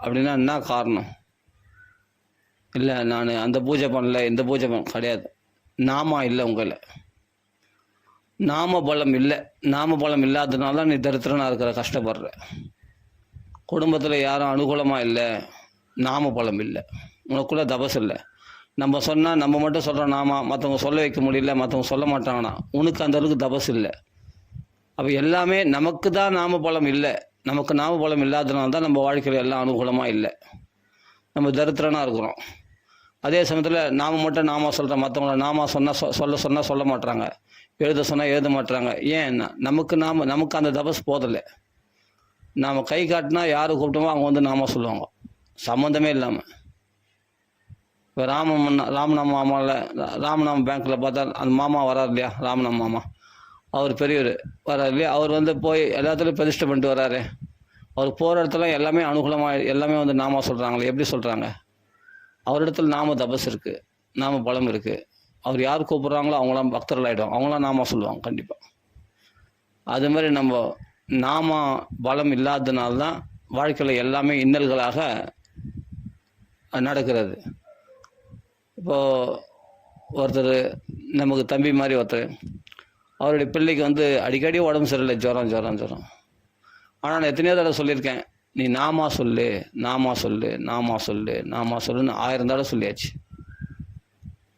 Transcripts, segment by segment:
அப்படின்னா என்ன காரணம்? இல்லை நான் அந்த பூஜை பண்ணல, இந்த பூஜை கிடையாது. நாம இல்லை உங்களை, நாம பலம் இல்லை. நாம பலம் இல்லாததுனால தான் நீ தரித்திரனாக இருக்கிற, கஷ்டப்படுற. குடும்பத்தில் யாரும் அனுகூலமாக இல்லை, நாம பலம் இல்லை, உனக்குள்ளே தபஸ் இல்லை. நம்ம சொன்னால் நம்ம மட்டும் சொல்கிறோம் நாம, மற்றவங்க சொல்ல வைக்க முடியல, மற்றவங்க சொல்ல மாட்டாங்கன்னா உனக்கு அந்த அளவுக்கு தபஸ் இல்லை. அப்போ எல்லாமே நமக்கு தான் நாம பலம் இல்லை. நமக்கு நாம பலம் இல்லாததுனால தான் நம்ம வாழ்க்கையில் எல்லாம் அனுகூலமாக இல்லை, நம்ம தரித்திரனாக இருக்கிறோம். அதே சமயத்தில் நாம மட்டும் நாம சொல்கிறோம், மற்றவங்கள நாம சொன்னால் சொல்ல மாட்டாங்க, எழுத சொன்னால் எழுத மாட்டுறாங்க. ஏன்னா நமக்கு அந்த தபஸ் போதலை. நாம் கை காட்டினா யார் கூப்பிட்டோமோ அவங்க வந்து நாம சொல்லுவாங்க, சம்மந்தமே இல்லாமல். இப்போ ராமநாம மாமாவில் ராமநாம பேங்க்கில் பார்த்தா அந்த மாமா வரார் இல்லையா, ராமநாம மாமா, அவர் பெரியவர் வரார் இல்லையா, அவர் வந்து போய் எல்லாத்துலேயும் பிரதிஷ்டை பண்ணிட்டு வராரு. அவர் போகிற இடத்துல எல்லாமே அனுகூலமாக, எல்லாமே வந்து நாம சொல்கிறாங்களே. எப்படி சொல்கிறாங்க? அவரிடத்துல நாம தபஸ் இருக்குது, நாம பலம் இருக்குது. அவர் யார் கூப்பிட்றாங்களோ அவங்களாம் பக்தர்கள் ஆகிடும், அவங்களாம் நாம சொல்லுவாங்க கண்டிப்பாக. அது மாதிரி நம்ம நாம பலம் இல்லாததுனால்தான் வாழ்க்கையில் எல்லாமே இன்னல்களாக நடக்கிறது. இப்போது ஒருத்தர் நமக்கு தம்பி மாதிரி ஒருத்தர், அவருடைய பிள்ளைக்கு வந்து அடிக்கடி உடம்பு சரியில்லை, ஜுரம். ஆனால் நான் எத்தனையோ தடவை சொல்லியிருக்கேன், நீ நாமா சொல்லு, நாமா சொல்லுன்னு 1000 தடவை சொல்லியாச்சு.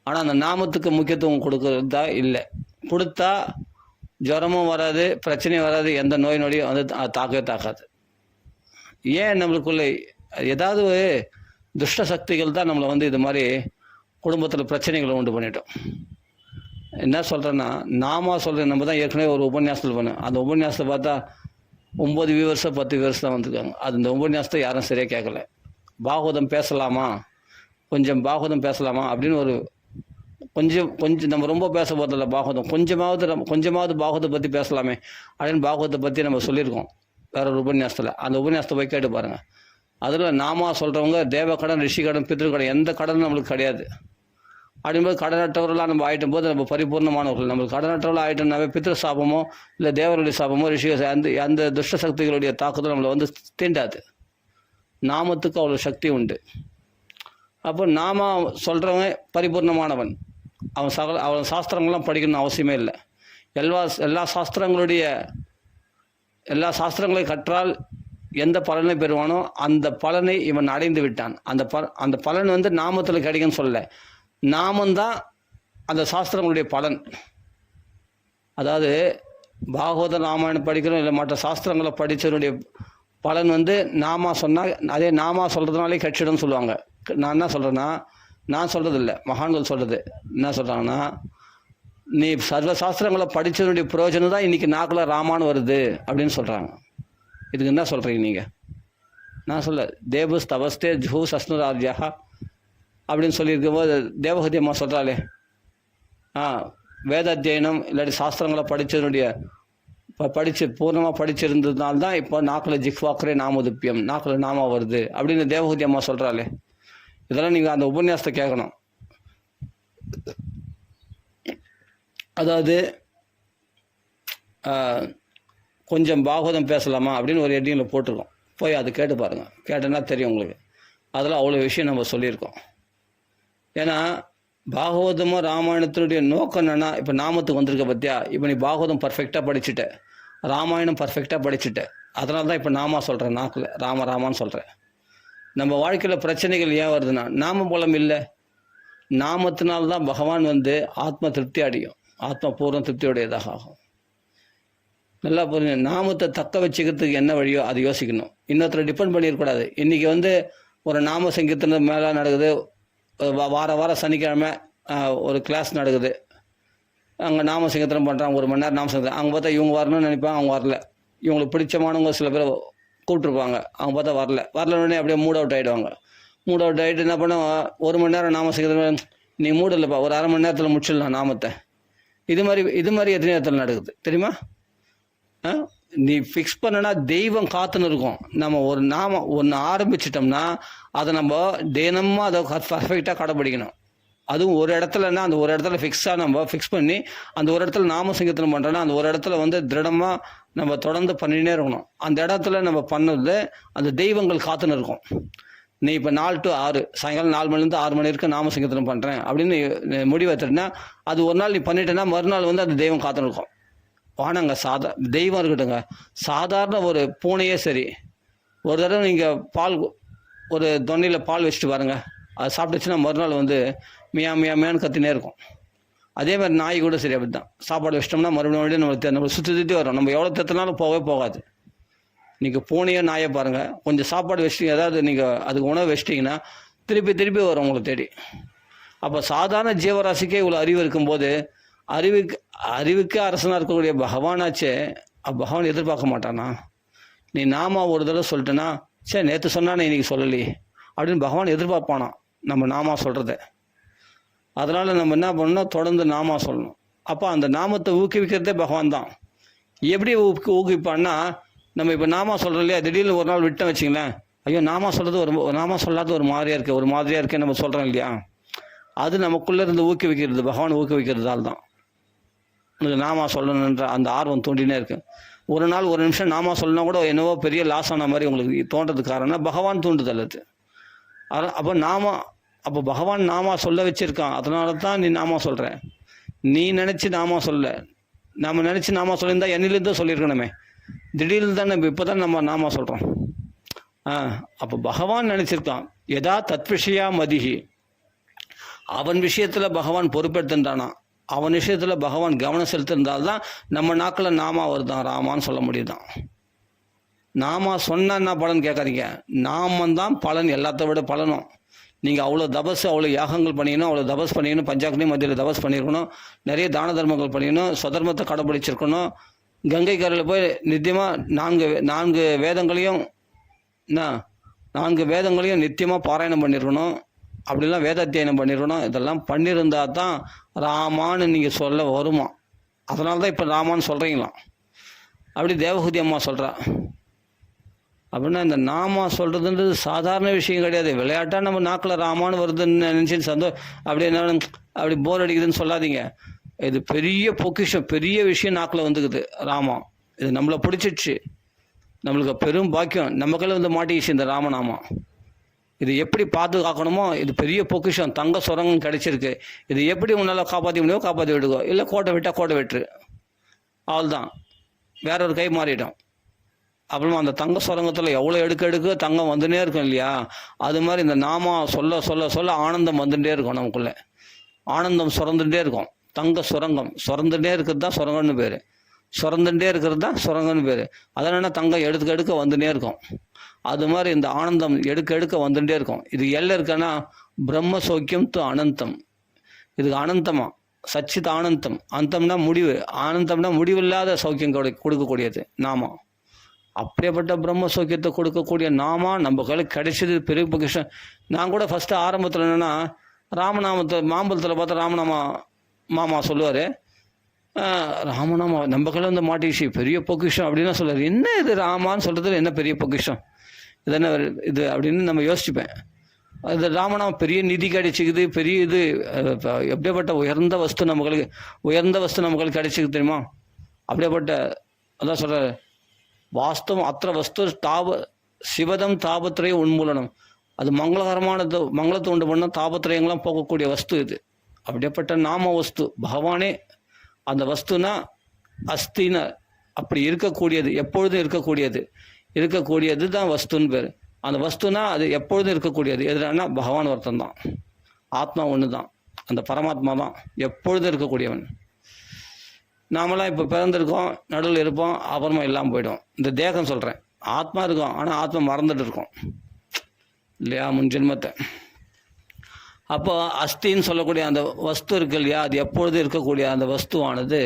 ஆனால் அந்த நாமத்துக்கு முக்கியத்துவம் கொடுக்கறதா இல்லை. கொடுத்தா ஜுரமும் வராது, பிரச்சனையும் வராது, எந்த நோய் நொடியும் வந்து தாக்கவே தாக்காது. ஏன் நம்மளுக்குள்ள ஏதாவது துஷ்ட சக்திகள் தான் நம்மளை வந்து இது மாதிரி குடும்பத்தில் பிரச்சனைகளை உண்டு பண்ணிட்டோம். என்ன சொல்கிறேன்னா, நாம சொல்கிறேன். நம்ம தான் ஏற்கனவே ஒரு உபன்யாசத்தில் பண்ணேன். அந்த உபன்யாசத்தில் பார்த்தா 9 வியூவர்ஸோ 10 வியூவர்ஸ் தான் வந்திருக்காங்க. அது இந்த உபன்யாசத்தை யாரும் சரியாக கேட்கல. பாகவதம் பேசலாமா, கொஞ்சம் பாகவதம் பேசலாமா அப்படின்னு ஒரு கொஞ்சம் நம்ம ரொம்ப பேச போதில்ல. பாகவதம் கொஞ்சமாவது பாகவத்தை பற்றி பேசலாமே அப்படின்னு பாகவத்தை பற்றி நம்ம சொல்லியிருக்கோம் வேற ஒரு உபன்யாசத்தில். அந்த உபன்யாசத்தை போய் கேட்டு பாருங்கள். அதில் நாம சொல்கிறவங்க தேவ கடன், ரிஷி கடன், பித்ரு கடன், எந்த கடனும் நம்மளுக்கு கிடையாது. அப்படிங்கும்போது கடனற்றவர்களாக நம்ம ஆகிட்டும் போது நம்ம பரிபூர்ணமானவர்கள். நம்மளுக்கு கடனற்றவர்களாக ஆகிட்டோம்னாவே பித்ரு சாபமோ இல்லை தேவருடைய சாபமோ ரிஷி அந்த துஷ்ட சக்திகளுடைய தாக்குதல் நம்மளை வந்து தீண்டாது. நாமத்துக்கு அவ்வளோ சக்தி உண்டு. அப்போ நாம சொல்கிறவங்க பரிபூர்ணமானவன். அவன் சாஸ்திரங்கள்லாம் படிக்கணும்னு அவசியமே இல்லை. எல்லா சாஸ்திரங்களையும் கற்றால் எந்த பலனை பெறுவானோ அந்த பலனை இவன் அடைந்து விட்டான். அந்த பலன் வந்து நாமத்தில் கிடைக்குன்னு சொல்லலை, நாமந்தான் அந்த சாஸ்திரங்களுடைய பலன். அதாவது பாகவத ராமாயணம் படிக்கிறோம் இல்லை மற்ற சாஸ்திரங்களை படித்தவனுடைய பலன் வந்து நாம சொன்னால், அதே நாம சொல்கிறதுனாலே கட்சிடம்னு சொல்லுவாங்க. நான் என்ன சொல்கிறேன்னா, நான் சொல்கிறது இல்லை, மகான்கள் சொல்கிறது. என்ன சொல்கிறாங்கன்னா, நீ சர்வ சாஸ்திரங்களை படித்ததனுடைய பிரயோஜனம் தான் இன்றைக்கி நாக்குல ராமான்னு வருது அப்படின்னு சொல்கிறாங்க. இதுக்கு என்ன சொல்கிறீங்க நீங்கள்? நான் சொல்ல தேவஸ் தவஸ்தே ஜூஸ் அஸ்னுராஜா அப்படின்னு சொல்லியிருக்கும் போது தேவகதி அம்மா சொல்கிறாளே, வேத அத்தியனம் இல்லாட்டி சாஸ்திரங்களை பூர்ணமாக படிச்சிருந்ததுனால்தான் இப்போ நாக்கில் ஜிக்வாக்கரே நாமதுப்பியம், நாக்கில் நாம வருது அப்படின்னு தேவகதி அம்மா சொல்கிறாளே. இதெல்லாம் நீங்கள் அந்த உபன்யாசத்தை கேட்கணும். அதாவது கொஞ்சம் பாகவதம் பேசலாமா அப்படின்னு ஒரு ஹெட்டிங்கில் போட்டிருக்கோம். போய் அது கேட்டு பாருங்கள், கேட்டேன்னா தெரியும் உங்களுக்கு. அதில் அவ்வளோ விஷயம் நம்ம சொல்லியிருக்கோம். ஏன்னா பாகவதமும் ராமாயணத்தினுடைய நோக்கம் என்னென்னா, இப்போ நாமத்துக்கு வந்திருக்க பற்றியா, இப்போ நீ பாகவதம் பர்ஃபெக்டாக படிச்சுட்ட, ராமாயணம் பர்ஃபெக்டாக படிச்சுட்ட, அதனால தான் இப்போ நாமா சொல்கிறேன், நாக்கில் ராமான்னு சொல்கிறேன். நம்ம வாழ்க்கையில் பிரச்சனைகள் ஏன் வருதுன்னா நாம பலம் இல்லை. நாமத்தினால்தான் பகவான் வந்து ஆத்ம திருப்தி அடையும், ஆத்ம பூர்ண திருப்தியுடையதாக ஆகும். நல்லா புரிஞ்சு நாமத்தை தக்க வச்சுக்கிறதுக்கு என்ன வழியோ அதை யோசிக்கணும். இன்னொருத்தரை டிபெண்ட் பண்ணிடக்கூடாது. இன்றைக்கி வந்து ஒரு நாம சங்கீர்த்தன மேலே நடக்குது, வார சனிக்கிழமை ஒரு கிளாஸ் நடக்குது, அங்கே நாம சங்கீர்த்தனம் பண்ணுறாங்க, 1 மணி நேரம் நாம சங்கீர்த்தனம். அவங்க பார்த்தா இவங்க வரணும்னு நினைப்பாங்க, அவங்க வரல. இவங்களுக்கு பிடிச்சமானவங்க சில பேர் கூப்பிட்ருப்பாங்க, அவங்க பார்த்தா வரலன்னே அப்படியே மூட் அவுட் ஆகிடுவாங்க. மூட் அவுட் ஆகிட்டு என்ன பண்ண, 1 மணி நேரம் நாம சங்கீர்த்தனம், நீ மூட் இல்லைப்பா, ஒரு அரை மணி நேரத்தில் முடிச்சிடலாம் நாமத்தை. இது மாதிரி எத்தனை நேரத்தில் நடக்குது தெரியுமா? நீ ஃபிக்ஸ் பண்ணனா தெய்வம் காத்துன்னு இருக்கும். நம்ம ஒரு நாம ஒன்று ஆரம்பிச்சிட்டோம்னா அதை நம்ம தினமும் அதை பர்ஃபெக்டாக கடைப்பிடிக்கணும். அதுவும் ஒரு இடத்துலன்னா அந்த ஒரு இடத்துல ஃபிக்ஸாக நம்ம ஃபிக்ஸ் பண்ணி அந்த ஒரு இடத்துல நாம சங்கீர்த்தனம் பண்ணுறோன்னா அந்த ஒரு இடத்துல வந்து திருடமாக நம்ம தொடர்ந்து பண்ணினே இருக்கணும். அந்த இடத்துல நம்ம பண்ணது அந்த தெய்வங்கள் காத்துன்னு இருக்கும். நீ இப்போ 4 to 6 சாயங்காலம் 4 மணிலேருந்து 6 மணி வரைக்கும் நாம சங்கீர்த்தனம் பண்ணுறேன் அப்படின்னு முடிவு எடுத்துட்டேன்னா, அது ஒரு நாள் நீ பண்ணிட்டேன்னா மறுநாள் வந்து அந்த தெய்வம் காத்துன்னு இருக்கும். வானங்க தெய்வம் இருக்கட்டுங்க. சாதாரண ஒரு பூனையே சரி, ஒரு தடவை நீங்கள் பால் ஒரு தொன்னையில் பால் வச்சுட்டு பாருங்க, அது சாப்பிட்டுச்சுன்னா மறுநாள் வந்து மியா மியா மியான்னு கத்தினே இருக்கும். அதே மாதிரி நாய் கூட சரி அப்படி தான். சாப்பாடு வச்சிட்டோம்னா மறுபடியும் நம்மளை சுற்றி வரும். நம்ம எவ்வளோ தேத்தினாலும் போகவே போகாது. நீங்கள் பூனையோ நாயை பாருங்கள், கொஞ்சம் சாப்பாடு வச்சிட்டீங்க, அதாவது நீங்கள் அதுக்கு உணவு வச்சிட்டிங்கன்னா திருப்பி வரும் உங்களை தேடி. அப்போ சாதாரண ஜீவராசிக்கே இவ்வளோ அறிவு இருக்கும்போது அறிவுக்கு அரசனாக இருக்கக்கூடிய பகவானாச்சே, பகவான் எதிர்பார்க்க மாட்டானா? நீ நாம ஒரு தடவை சொல்லிட்டேன்னா, சரி நேற்று சொன்னானே இன்னைக்கு சொல்லலையே அப்படின்னு பகவான் எதிர்பார்ப்பானா நம்ம நாமா சொல்கிறத. அதனால் நம்ம என்ன பண்ணணும், தொடர்ந்து நாமா சொல்லணும். அப்போ அந்த நாமத்தை ஊக்குவிக்கிறதே பகவான் தான். எப்படி ஊக்குவிப்பான்னா, நம்ம இப்போ நாமா சொல்கிறோம் இல்லையா, திடீர்னு ஒரு நாள் விட்டோம் வச்சிங்களேன், ஐயோ நாமா சொல்கிறது நாமா சொல்லாத ஒரு மாதிரியாக இருக்கே நம்ம சொல்கிறோம் இல்லையா, அது நமக்குள்ளே இருந்து ஊக்குவிக்கிறது, பகவான் ஊக்குவிக்கிறதால் தான். எனக்கு நாமா சொல்லணுன்ற அந்த ஆர்வம் தோண்டினே இருக்கு. ஒரு நாள் ஒரு நிமிஷம் நாமா சொல்லணும் கூட என்னவோ பெரிய லாஸ் ஆன மாதிரி உங்களுக்கு தோன்றதுக்கு காரணம் பகவான் தூண்டுதல் அது. அப்போ பகவான் நாமா சொல்ல வச்சிருக்கான், அதனால தான் நீ நாமா சொல்கிற. நீ நினச்சி நாமா சொல்ல, நம்ம நினச்சி நாமா சொல்லியிருந்தா என்னிலேருந்தோ சொல்லியிருக்கணுமே. திடீர்னு தான் இப்போ தான் நம்ம நாமா சொல்கிறோம். அப்போ பகவான் நினச்சிருக்கான். எதா தத் விஷயா மதிஹி, அவன் விஷயத்தில் பகவான் பொறுப்பெடுத்துட்டானா, அவன் விஷயத்தில் பகவான் கவனம் செலுத்திருந்தால்தான் நம்ம நாக்கில் நாமா வருதான், ராமான்னு சொல்ல முடியுதான். நாமா சொன்னால் என்ன பலன் கேட்காதீங்க, நாமந்தான் பலன், எல்லாத்த விட பலனும். நீங்கள் அவ்வளோ தபஸ், அவ்வளோ யாகங்கள் பண்ணிக்கணும், அவ்வளோ தபஸ் பண்ணிக்கணும், பஞ்சாக்னி மத்தியில் தபஸ் பண்ணியிருக்கணும், நிறைய தான தர்மங்கள் பண்ணிக்கணும், சுதர்மத்தை கடைப்பிடிச்சிருக்கணும், கங்கை கரையில் போய் நித்தியமாக 4 வேதங்களையும் 4 வேதங்களையும் நித்தியமாக பாராயணம் பண்ணியிருக்கணும், அப்படிலாம் வேதாத்தியனம் பண்ணியிருக்கணும். இதெல்லாம் பண்ணியிருந்தா தான் ராமான்னு நீங்கள் சொல்ல வருமா. அதனால தான் இப்போ ராமான்னு சொல்கிறீங்களாம். அப்படி தேவஹூதி அம்மா சொல்கிறா. அப்படின்னா இந்த நாமா சொல்கிறதுன்றது சாதாரண விஷயம் கிடையாது. விளையாட்டாக நம்ம நாக்கில் ராமான்னு வருதுன்னு நினச்சி அப்படி போர் அடிக்குதுன்னு சொல்லாதீங்க. இது பெரிய பொக்கிஷம், பெரிய விஷயம் நாக்கில் வந்துக்குது ராமா. இது நம்மளை பிடிச்சிடுச்சு, நம்மளுக்கு பெரும் பாக்கியம், நம்ம கையில் வந்து மாட்டிக்கிச்சு இந்த ராமநாமா. இது எப்படி பாதுகாக்கணுமோ, இது பெரிய பொக்கிஷம், தங்க சுரங்கம் கிடைச்சிருக்கு. இது எப்படி உன்னால் காப்பாற்றி முடியுமோ காப்பாற்றி விட்டுக்கோ, இல்லை கோட்டை விட்டால் கோட்டை வெட்டுரு, அவ்வளோதான், வேற ஒரு கை மாறிடும். அப்புறமா அந்த தங்க சுரங்கத்தில் எவ்வளோ எடுக்க தங்கம் வந்துட்டே இருக்கும் இல்லையா, அது மாதிரி இந்த நாமா சொல்ல சொல்ல சொல்ல ஆனந்தம் வந்துட்டே இருக்கும் நமக்குள்ளே. ஆனந்தம் சுரந்துட்டே இருக்கும். தங்க சுரங்கம் சுரந்துட்டே இருக்கிறது தான் சுரங்கம்னு பேர், சுரந்துட்டே இருக்கிறது தான் சுரங்கம்னு பேர். அதனால தங்கம் எடுக்க வந்துட்டே இருக்கும். அது மாதிரி இந்த ஆனந்தம் எடுக்க வந்துட்டே இருக்கும். இது எல்லாம் இருக்குன்னா பிரம்ம சௌக்கியம் து அனந்தம். இதுக்கு அனந்தமா சச்சித் ஆனந்தம், அந்தம்னா முடிவு, ஆனந்தம்னா முடிவில்லாத சௌக்கியம் கொடுக்கக்கூடியது நாமா. அப்படியேப்பட்ட பிரம்ம சௌக்கியத்தை கொடுக்கக்கூடிய நாமா நம்ம கையில் கிடைச்சது பெரிய பொக்கிஷம். நான் கூட ஃபஸ்ட்டு ஆரம்பத்தில் என்னென்னா, ராமநாமத்தை மாம்பழத்தில் பார்த்தா ராமநாமா மாமா சொல்லுவார், ராமநாமா நம்ம கையில் வந்து மாட்டிச்சு பெரிய பொக்கிஷம் அப்படின்னா சொல்லுவார். என்ன இது ராமான்னு சொல்கிறது, என்ன பெரிய பொக்கிஷம் இது, என்ன இது அப்படின்னு நம்ம யோசிச்சுப்பேன். இது ராமநாம பெரிய நிதி கிடைச்சிக்குது, பெரிய இது எப்படியாப்பட்ட உயர்ந்த வஸ்து நமக்கு கிடைச்சிக்குது தெரியுமா. அப்படியேப்பட்ட அதான் சொல்கிற வாஸ்தவம் அத்த வஸ்து சிவதம் தாபத்திரைய உன்மூலனம். அது மங்களத்தை உண்டு பண்ண தாபத்திரயங்கள்லாம் போகக்கூடிய வஸ்து இது. அப்படியேப்பட்ட நாம வஸ்து பகவானே. அந்த வஸ்துனா அஸ்தினா அப்படி இருக்கக்கூடியது, எப்பொழுதும் இருக்கக்கூடியது தான் வஸ்துன்னு பேர். அந்த வஸ்துனா அது எப்பொழுதும் இருக்கக்கூடியது. எதுனா பகவான் ஒருத்தன் தான், ஆத்மா ஒன்று தான், அந்த பரமாத்மா தான் எப்பொழுதும் இருக்கக்கூடியவன். நாமெல்லாம் இப்போ பிறந்திருக்கோம், நடுவில் இருப்போம், அப்புறமா இல்லாமல் போயிடும். இந்த தேகம் சொல்கிறேன், ஆத்மா இருக்கும், ஆனால் ஆத்மா மறந்துட்டு இருக்கோம் இல்லையா முன் ஜென்மத்தை. அப்போ அஸ்தின்னு சொல்லக்கூடிய அந்த வஸ்து இருக்கு இல்லையா, அது எப்பொழுதும் இருக்கக்கூடிய அந்த வஸ்துவானது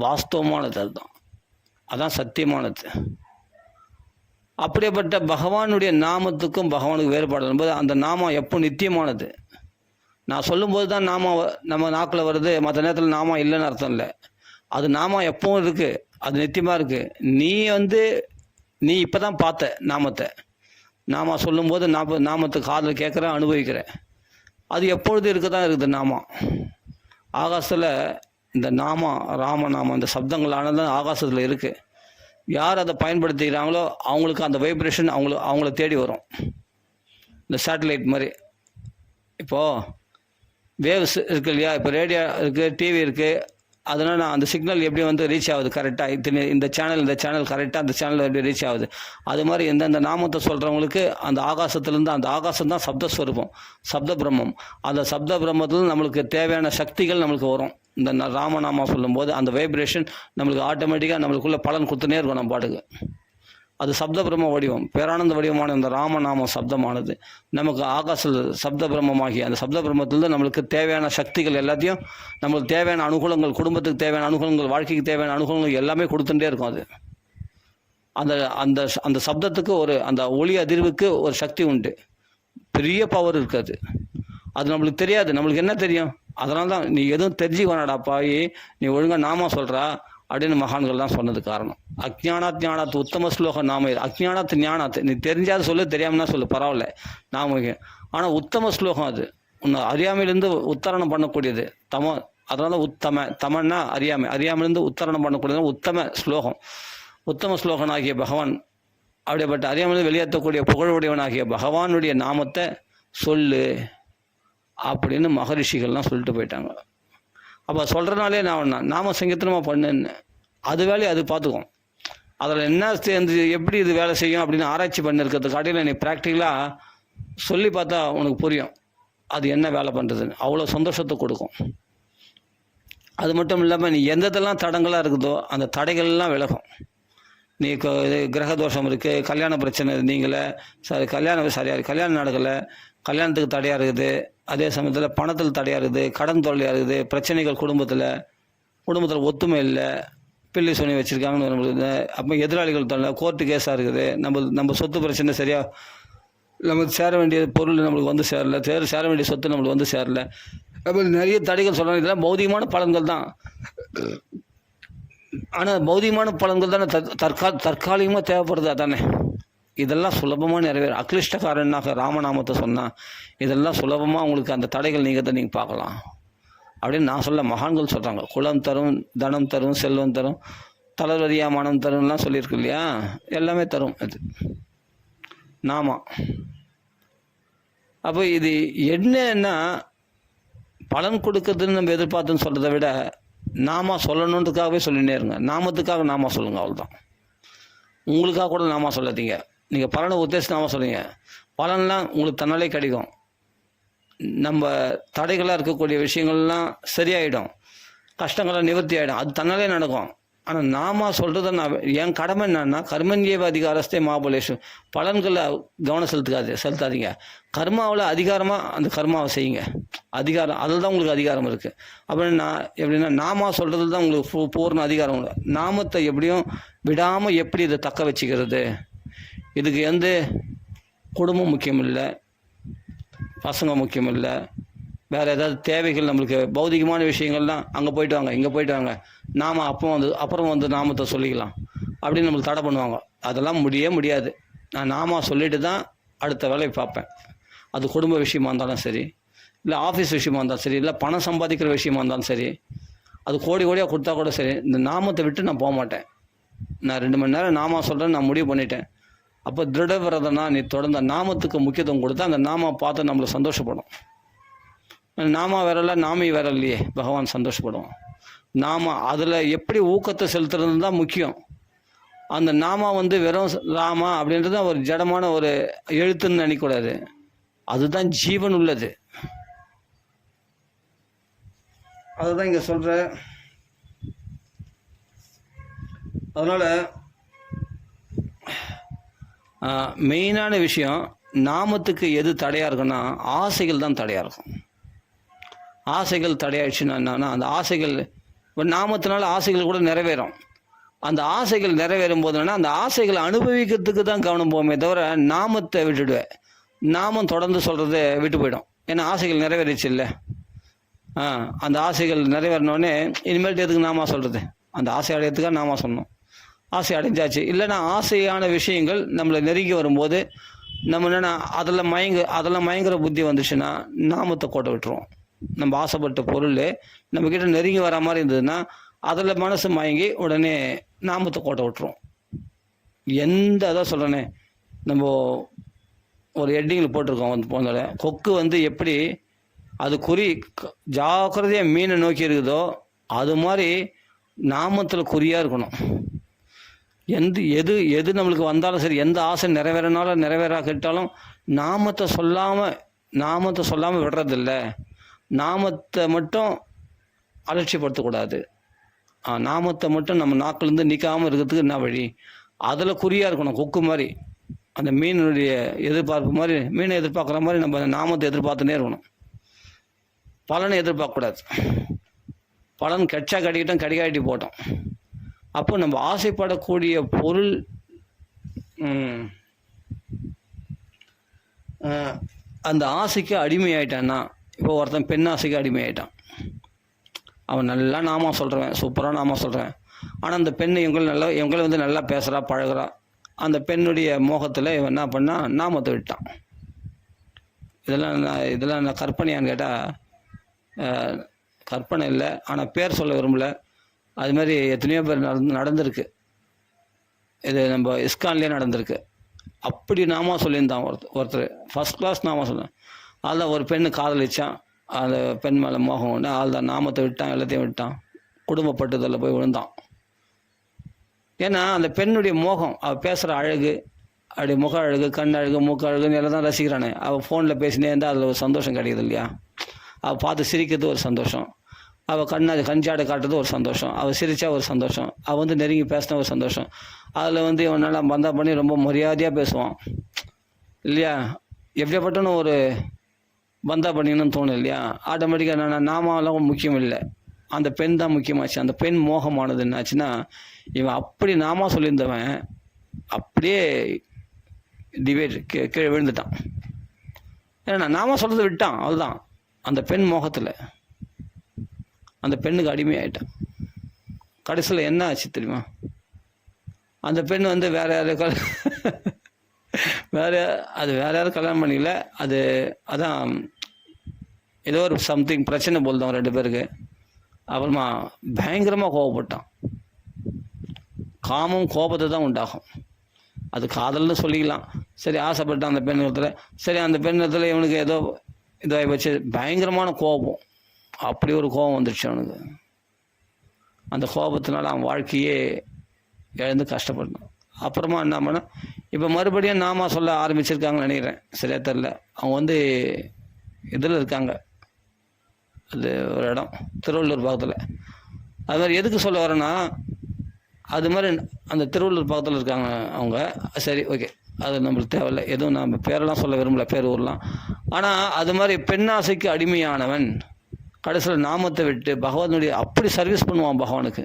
வாஸ்தவமானது, அதான் சத்தியமானது. அப்படியேப்பட்ட பகவானுடைய நாமத்துக்கும் பகவானுக்கு வேறுபாடு என்பது, அந்த நாமம் எப்போ நித்தியமானது. நான் சொல்லும்போது தான் நம்ம நாக்கில் வருது, மற்ற நேரத்தில் நாமம் இல்லைன்னு அர்த்தம் இல்லை. அது நாமம் எப்பவும் இருக்குது, அது நித்தியமாக இருக்குது. நீ இப்போ தான் பார்த்த நாம சொல்லும்போது நாமத்தை காதில் கேட்குற, அனுபவிக்கிறேன். அது எப்பொழுது இருக்க தான் இருக்குது நாமம். ஆகாசத்தில் இந்த ராமநாமம் இந்த சப்தங்களானது ஆகாசத்தில் இருக்குது. யார் அதை பயன்படுத்திக்கிறாங்களோ அவங்களுக்கு அந்த வைப்ரேஷன் அவங்கள தேடி வரும். இந்த சேட்டலைட் மாதிரி. இப்போது வேவ்ஸ் இருக்குது இல்லையா, இப்போ ரேடியோ இருக்குது, டிவி இருக்குது, அதனால் அந்த சிக்னல் எப்படி வந்து ரீச் ஆகுது கரெக்டாக, இந்த சேனல் கரெக்டாக அந்த சேனல் எப்படி ரீச் ஆகுது. அது மாதிரி எந்தெந்த நாமத்தை சொல்கிறவங்களுக்கு அந்த ஆகாசத்துலேருந்து, அந்த ஆகாசம் தான் சப்தஸ்வரூபம், சப்த பிரம்மம். அந்த சப்த பிரம்மத்தில் நம்மளுக்கு தேவையான சக்திகள் நம்மளுக்கு வரும். இந்த ராமநாமா சொல்லும்போது அந்த வைப்ரேஷன் நம்மளுக்கு ஆட்டோமேட்டிக்காக நம்மளுக்குள்ள பலன் கொடுத்துனே இருக்கும் நம்ம பாட்டுக்கு. அது சப்த பிரம்ம வடிவம், பேரானந்த வடிவமான இந்த ராமநாம சப்தமானது நமக்கு ஆகாச சப்த பிரம்மமாகி அந்த சப்த பிரம்மத்திலிருந்து நம்மளுக்கு தேவையான சக்திகள் எல்லாத்தையும், நம்மளுக்கு தேவையான அனுகூலங்கள், குடும்பத்துக்கு தேவையான அனுகூலங்கள், வாழ்க்கைக்கு தேவையான அனுகூலங்கள் எல்லாமே கொடுத்துட்டே இருக்கும். அது அந்த அந்த அந்த சப்தத்துக்கு அந்த ஒளி அதிர்வுக்கு ஒரு சக்தி உண்டு, பெரிய பவர் இருக்காது. அது நம்மளுக்கு தெரியாது. நம்மளுக்கு என்ன தெரியும்? அதனால தான் நீ எதுவும் தெரிஞ்சு வேணாடாப்பாயி, நீ ஒழுங்காக நாமா சொல்கிறா அப்படின்னு மகான்கள் தான் சொன்னது காரணம். அஜ்ஞானாத் ஞானாத் உத்தம ஸ்லோக நாம. அஜ்ஞானாத் ஞானாத், நீ தெரிஞ்சாத சொல்லு, தெரியாமனா சொல்லு, பரவாயில்ல, நாம. ஆனால் உத்தம ஸ்லோகம் அது, உன்னை அறியாமையிலேருந்து உத்தாரணம் பண்ணக்கூடியது. அதனால தமன்னா அறியாமையிலேருந்து உத்தாரணம் பண்ணக்கூடியது உத்தம ஸ்லோகம். உத்தம ஸ்லோகனாகிய பகவான், அப்படிப்பட்ட அறியாமையிலிருந்து வெளியேற்றக்கூடிய புகழுடையவனாகிய பகவானுடைய நாமத்தை சொல்லு அப்படின்னு மகரிஷிகள்லாம் சொல்லிட்டு போயிட்டாங்க. அப்போ சொல்கிறனாலே நான் நாம சங்கீர்த்தனமாக பண்ணுன்னு அது வேலையை அது பார்த்துக்கும். அதில் என்ன சேர்ந்து எப்படி இது வேலை செய்யும் அப்படின்னு ஆராய்ச்சி பண்ணிருக்கிறதுக்கு காட்டியில் நீ ப்ராக்டிக்கலாக சொல்லி பார்த்தா உனக்கு புரியும் அது என்ன வேலை பண்ணுறதுன்னு. அவ்வளோ சந்தோஷத்தை கொடுக்கும். அது மட்டும் இல்லாமல் நீ எந்ததெல்லாம் தடங்களாக இருக்குதோ அந்த தடைகள்லாம் விலகும். நீ கிரகதோஷம் இருக்குது, கல்யாண பிரச்சனை நீங்களே, கல்யாணம் நடக்கலை, கல்யாணத்துக்கு தடையாக இருக்குது, அதே சமயத்தில் பணத்தில் தடையாக இருக்குது, கடன் தொல்லையாக இருக்குது, பிரச்சனைகள் குடும்பத்தில் ஒத்துமை இல்லை, பில்லி சுனி வச்சுருக்காங்கன்னு நம்மளுக்கு. அப்போ எதிராளிகள் தொல்லை, கோர்ட்டு கேஸாக இருக்குது, நம்ம சொத்து பிரச்சனை சரியாக, நமக்கு சேர வேண்டிய பொருள் நம்மளுக்கு வந்து சேரல, சேர வேண்டிய சொத்து நம்மளுக்கு வந்து சேரல, அப்போ நிறைய தடைகள் சொல்கிறாங்க. இதெல்லாம் பௌதிகமான பலன்கள் தான். ஆனால் பௌதிகமான பலன்கள் தானே தற்காலிகமாக தேவைப்படுது. அதானே இதெல்லாம் சுலபமாக நிறைவேறும். அக்லிஷ்டக்காரனாக ராமநாமத்தை சொன்னால் இதெல்லாம் சுலபமாக உங்களுக்கு அந்த தடைகள் நீங்கள் பார்க்கலாம் அப்படின்னு நான் சொல்ல. மகான்கள் சொல்கிறாங்க, குலம் தரும், தனம் தரும், செல்வம் தரும், தளர்வதியா மனம் தரும்லாம் சொல்லியிருக்கு இல்லையா, எல்லாமே தரும் அது நாமா. அப்போ இது என்னன்னா பலன் கொடுக்குறதுன்னு நம்ம எதிர்பார்த்துன்னு சொல்கிறத விட நாமா சொல்லணுன்றதுக்காகவே சொல்லினே இருங்க. நாமத்துக்காக நாமா சொல்லுங்கள், அவ்வளோதான். உங்களுக்காக கூட நாமா சொல்லாதீங்க. நீங்கள் பலனை உத்தேசம் நாம சொல்லுங்க, பலன்லாம் உங்களுக்கு தன்னாலே கிடைக்கும். நம்ம தடைகளாக இருக்கக்கூடிய விஷயங்கள்லாம் சரியாயிடும், கஷ்டங்கள்லாம் நிவர்த்தி ஆகிடும், அது தன்னாலே நடக்கும். ஆனால் நாம சொல்கிறத என் கடமை என்னன்னா, கர்மஞ்சேவ அதிகாரஸ்தே மாபலேஷு, பலன்களை கவனம் செலுத்தாதீங்க. கர்மாவில் அதிகாரமாக அந்த கர்மாவை செய்யுங்க. அதிகாரம் அதில் தான் உங்களுக்கு அதிகாரம் இருக்குது. அப்படின்னா எப்படின்னா நாம சொல்கிறது தான் உங்களுக்கு பூர்ண அதிகாரம் உண்டு. நாமத்தை எப்படியும் விடாமல் எப்படி இதை தக்க வச்சுக்கிறது, இதுக்கு எந்த குடும்பம் முக்கியம் இல்லை, பசங்க முக்கியம் இல்லை, வேறு ஏதாவது தேவைகள் நம்மளுக்கு பௌதிகமான விஷயங்கள்லாம் அங்கே போயிட்டு வாங்க, இங்கே போயிட்டு வாங்க, நாம் அப்புறம் வந்து நாமத்தை சொல்லிக்கலாம் அப்படின்னு நம்மளுக்கு தடை பண்ணுவாங்க. அதெல்லாம் முடியாது. நான் நாம சொல்லிட்டு தான் அடுத்த வேலையை பார்ப்பேன். அது குடும்ப விஷயமா இருந்தாலும் சரி, இல்லை ஆஃபீஸ் விஷயமா இருந்தாலும் சரி, இல்லை பணம் சம்பாதிக்கிற விஷயமா இருந்தாலும் சரி, அது கோடியாக கொடுத்தா கூட சரி, இந்த நாமத்தை விட்டு நான் போக மாட்டேன். நான் 2 மணி நேரம் நாம சொல்கிறேன்னு நான் முடிவு பண்ணிட்டேன். அப்போ திருடவிரதனா நீ தொடர்ந்த நாமத்துக்கு முக்கியத்துவம் கொடுத்தா அந்த நாம பார்த்து நம்மளை சந்தோஷப்படும். நாம வேறல, நாமி வேற இல்லையே, பகவான் சந்தோஷப்படுவோம். நாம அதில் எப்படி ஊக்கத்தை செலுத்துறது தான் முக்கியம். அந்த நாம வெறும் ராமா அப்படின்றது ஒரு ஜடமான ஒரு எழுத்துன்னு நினைக்கக்கூடாது. அதுதான் ஜீவன் உள்ளது. அதுதான் இங்கே சொல்கிற. அதனால் மெயினான விஷயம், நாமத்துக்கு எது தடையாக இருக்குன்னா ஆசைகள் தான் தடையாக இருக்கும். ஆசைகள் தடையாயிடுச்சுன்னா என்னன்னா, அந்த ஆசைகள் நாமத்தினால ஆசைகள் கூட நிறைவேறும். அந்த ஆசைகள் நிறைவேறும் போது என்னன்னா, அந்த ஆசைகளை அனுபவிக்கிறதுக்கு தான் கவனம் போகுமே தவிர நாமத்தை விட்டுடுவேன். நாமம் தொடர்ந்து சொல்கிறத விட்டு போயிடும். ஏன்னா ஆசைகள் நிறைவேறிச்சு இல்லை. அந்த ஆசைகள் நிறைவேறினோடனே இனிமேல்ட்டு எதுக்கு நாம சொல்கிறது, அந்த ஆசை அடையிறதுக்காக நாம சொன்னோம், ஆசை அடைஞ்சாச்சு. இல்லைன்னா ஆசையான விஷயங்கள் நம்மளை நெருங்கி வரும்போது நம்ம என்னென்னா அதெல்லாம் மயங்குற புத்தி வந்துச்சுன்னா நாமத்தை கோட்டை விட்டுருவோம். நம்ம ஆசைப்பட்ட பொருள் நம்மக்கிட்ட நெருங்கி வர மாதிரி இருந்ததுன்னா அதில் மனசு மயங்கி உடனே நாமத்தை கோட்டை விட்டுருவோம். அதான் சொல்கிறேனே, நம்ம ஒரு ஹெட்டிங்கில் போட்டிருக்கோம் வந்து போனோட கொக்கு வந்து எப்படி அது ஜாக்கிரதையாக மீனை நோக்கி இருக்குதோ அது மாதிரி நாமத்தில் குறியாக இருக்கணும். எது நம்மளுக்கு வந்தாலும் சரி, எந்த ஆசை நிறைவேறினாலும் நிறைவேறாக்கிட்டாலும் நாமத்தை சொல்லாமல் விடுறதில்ல. நாமத்தை மட்டும் அலட்சியப்படுத்தக்கூடாது. நாமத்தை மட்டும் நம்ம நாக்கிலேருந்து நீக்காமல் இருக்கிறதுக்கு என்ன வழி? அதில் குறியாக இருக்கணும். கொக்கு மாதிரி அந்த மீனுடைய எதிர்பார்ப்பு மாதிரி, மீனை எதிர்பார்க்குற மாதிரி நம்ம நாமத்தை எதிர்பார்த்துனே இருக்கணும். பலனை எதிர்பார்க்கக்கூடாது. பலன் கிடைச்சா கிடைக்கட்டும், கிடைக்காட்டி போட்டோம். அப்போ நம்ம ஆசைப்படக்கூடிய பொருள் அந்த ஆசைக்கு அடிமையாயிட்டான்னா, இப்போ ஒருத்தன் பெண் ஆசைக்கு அடிமையாயிட்டான். அவன் நல்லா நாமா சொல்கிறவன், சூப்பராக நாமா சொல்கிறேன். ஆனால் அந்த பெண் இவங்களை வந்து நல்லா பேசுகிறா, பழகிறா. அந்த பெண்ணுடைய மோகத்தில் இவன் என்ன பண்ணால் நாமத்தை விட்டான். இதெல்லாம் நான் கற்பனையான்னு கேட்டால் கற்பனை இல்லை, ஆனால் பேர் சொல்ல விரும்பலை. அது மாதிரி எத்தனையோ பேர் நடந்திருக்கு. இது நம்ம இஸ்கான்லேயே நடந்திருக்கு. அப்படி நாமா சொல்லியிருந்தான் ஒருத்தர் ஃபஸ்ட் கிளாஸ் நாமா சொன்னேன். அதில் ஒரு பெண்ணு காதலிச்சான். அந்த பெண் மேலே மோகம் உண்டு. தான் நாமத்தை விட்டான், எல்லாத்தையும் விட்டான். குடும்பப்பட்டுதலில் போய் விழுந்தான். ஏன்னா அந்த பெண்ணுடைய மோகம், அவள் பேசுகிற அழகு, அப்படி முக அழகு, கண் அழகு, மூக்கு அழகுன்னு எல்லாம் தான் ரசிக்கிறானே. அவள் ஃபோனில் பேசினே இருந்தால் அதில் ஒரு சந்தோஷம் கிடைக்குது இல்லையா? அவள் பார்த்து சிரிக்கிறது ஒரு சந்தோஷம், அவள் கஞ்சாடை காட்டுறது ஒரு சந்தோஷம், அவள் சிரித்தா ஒரு சந்தோஷம், அவள் வந்து நெருங்கி பேசினா ஒரு சந்தோஷம். அதில் வந்து இவன் நல்லா பந்தா பண்ணி ரொம்ப மரியாதையாக பேசுவான் இல்லையா? எப்படியாப்பட்டன்னு ஒரு பந்தா பண்ணிக்கணும்னு தோணும் இல்லையா? ஆட்டோமேட்டிக்காக நாமெல்லாம் முக்கியம் இல்லை, அந்த பெண் தான் முக்கியமாச்சு. அந்த பெண் மோகமானது என்னாச்சுன்னா, இவன் அப்படி நாமா சொல்லியிருந்தவன் அப்படியே கீழே விழுந்துட்டான். ஏன்னா நாமா சொல்கிறத விட்டான், அதுதான் அந்த பெண் மோகத்தில் அந்த பெண்ணுக்கு அடிமையாயிட்டான். கடைசியில் என்ன ஆச்சு தெரியுமா? அந்த பெண் வந்து வேற யாரும் வேற யாரும் கல்யாணம் பண்ணிக்கல. அதான் ஏதோ ஒரு சம்திங் பிரச்சனை போல்தான் 2 பேருக்கு. அப்புறமா பயங்கரமாக கோபப்பட்டான். காமம் கோபத்தை தான் உண்டாகும். அது காதல்னு சொல்லிக்கலாம். சரி, ஆசைப்பட்டான் அந்த பெண் இடத்துல. சரி, அந்த பெண் இடத்துல இவனுக்கு ஏதோ இதாகி வச்சு பயங்கரமான கோபம். அப்படி ஒரு கோபம் வந்துடுச்சு அவனுக்கு. அந்த கோபத்தினால அவன் வாழ்க்கையே இழந்து கஷ்டப்பட்டான். அப்புறமா என்ன பண்ண, இப்போ மறுபடியும் நாமா சொல்ல ஆரம்பிச்சிருக்காங்கன்னு நினைக்கிறேன், சரியா தெரில. அவங்க வந்து இதில் இருக்காங்க, அது ஒரு இடம் திருவள்ளூர் பக்கத்தில். அது மாதிரி எதுக்கு சொல்ல வரேன்னா, அது மாதிரி அந்த திருவள்ளூர் பக்கத்தில் இருக்காங்க அவங்க. சரி, ஓகே, அது நம்மளுக்கு தேவையில்லை. எதுவும் நம்ம பேரெல்லாம் சொல்ல விரும்பல, பேர் ஊர்லாம். ஆனால் அது மாதிரி பெண்ணாசைக்கு அடிமையானவன் கடைசியில் நாமத்தை விட்டு பகவானுடைய அப்படி சர்வீஸ் பண்ணுவான் பகவானுக்கு.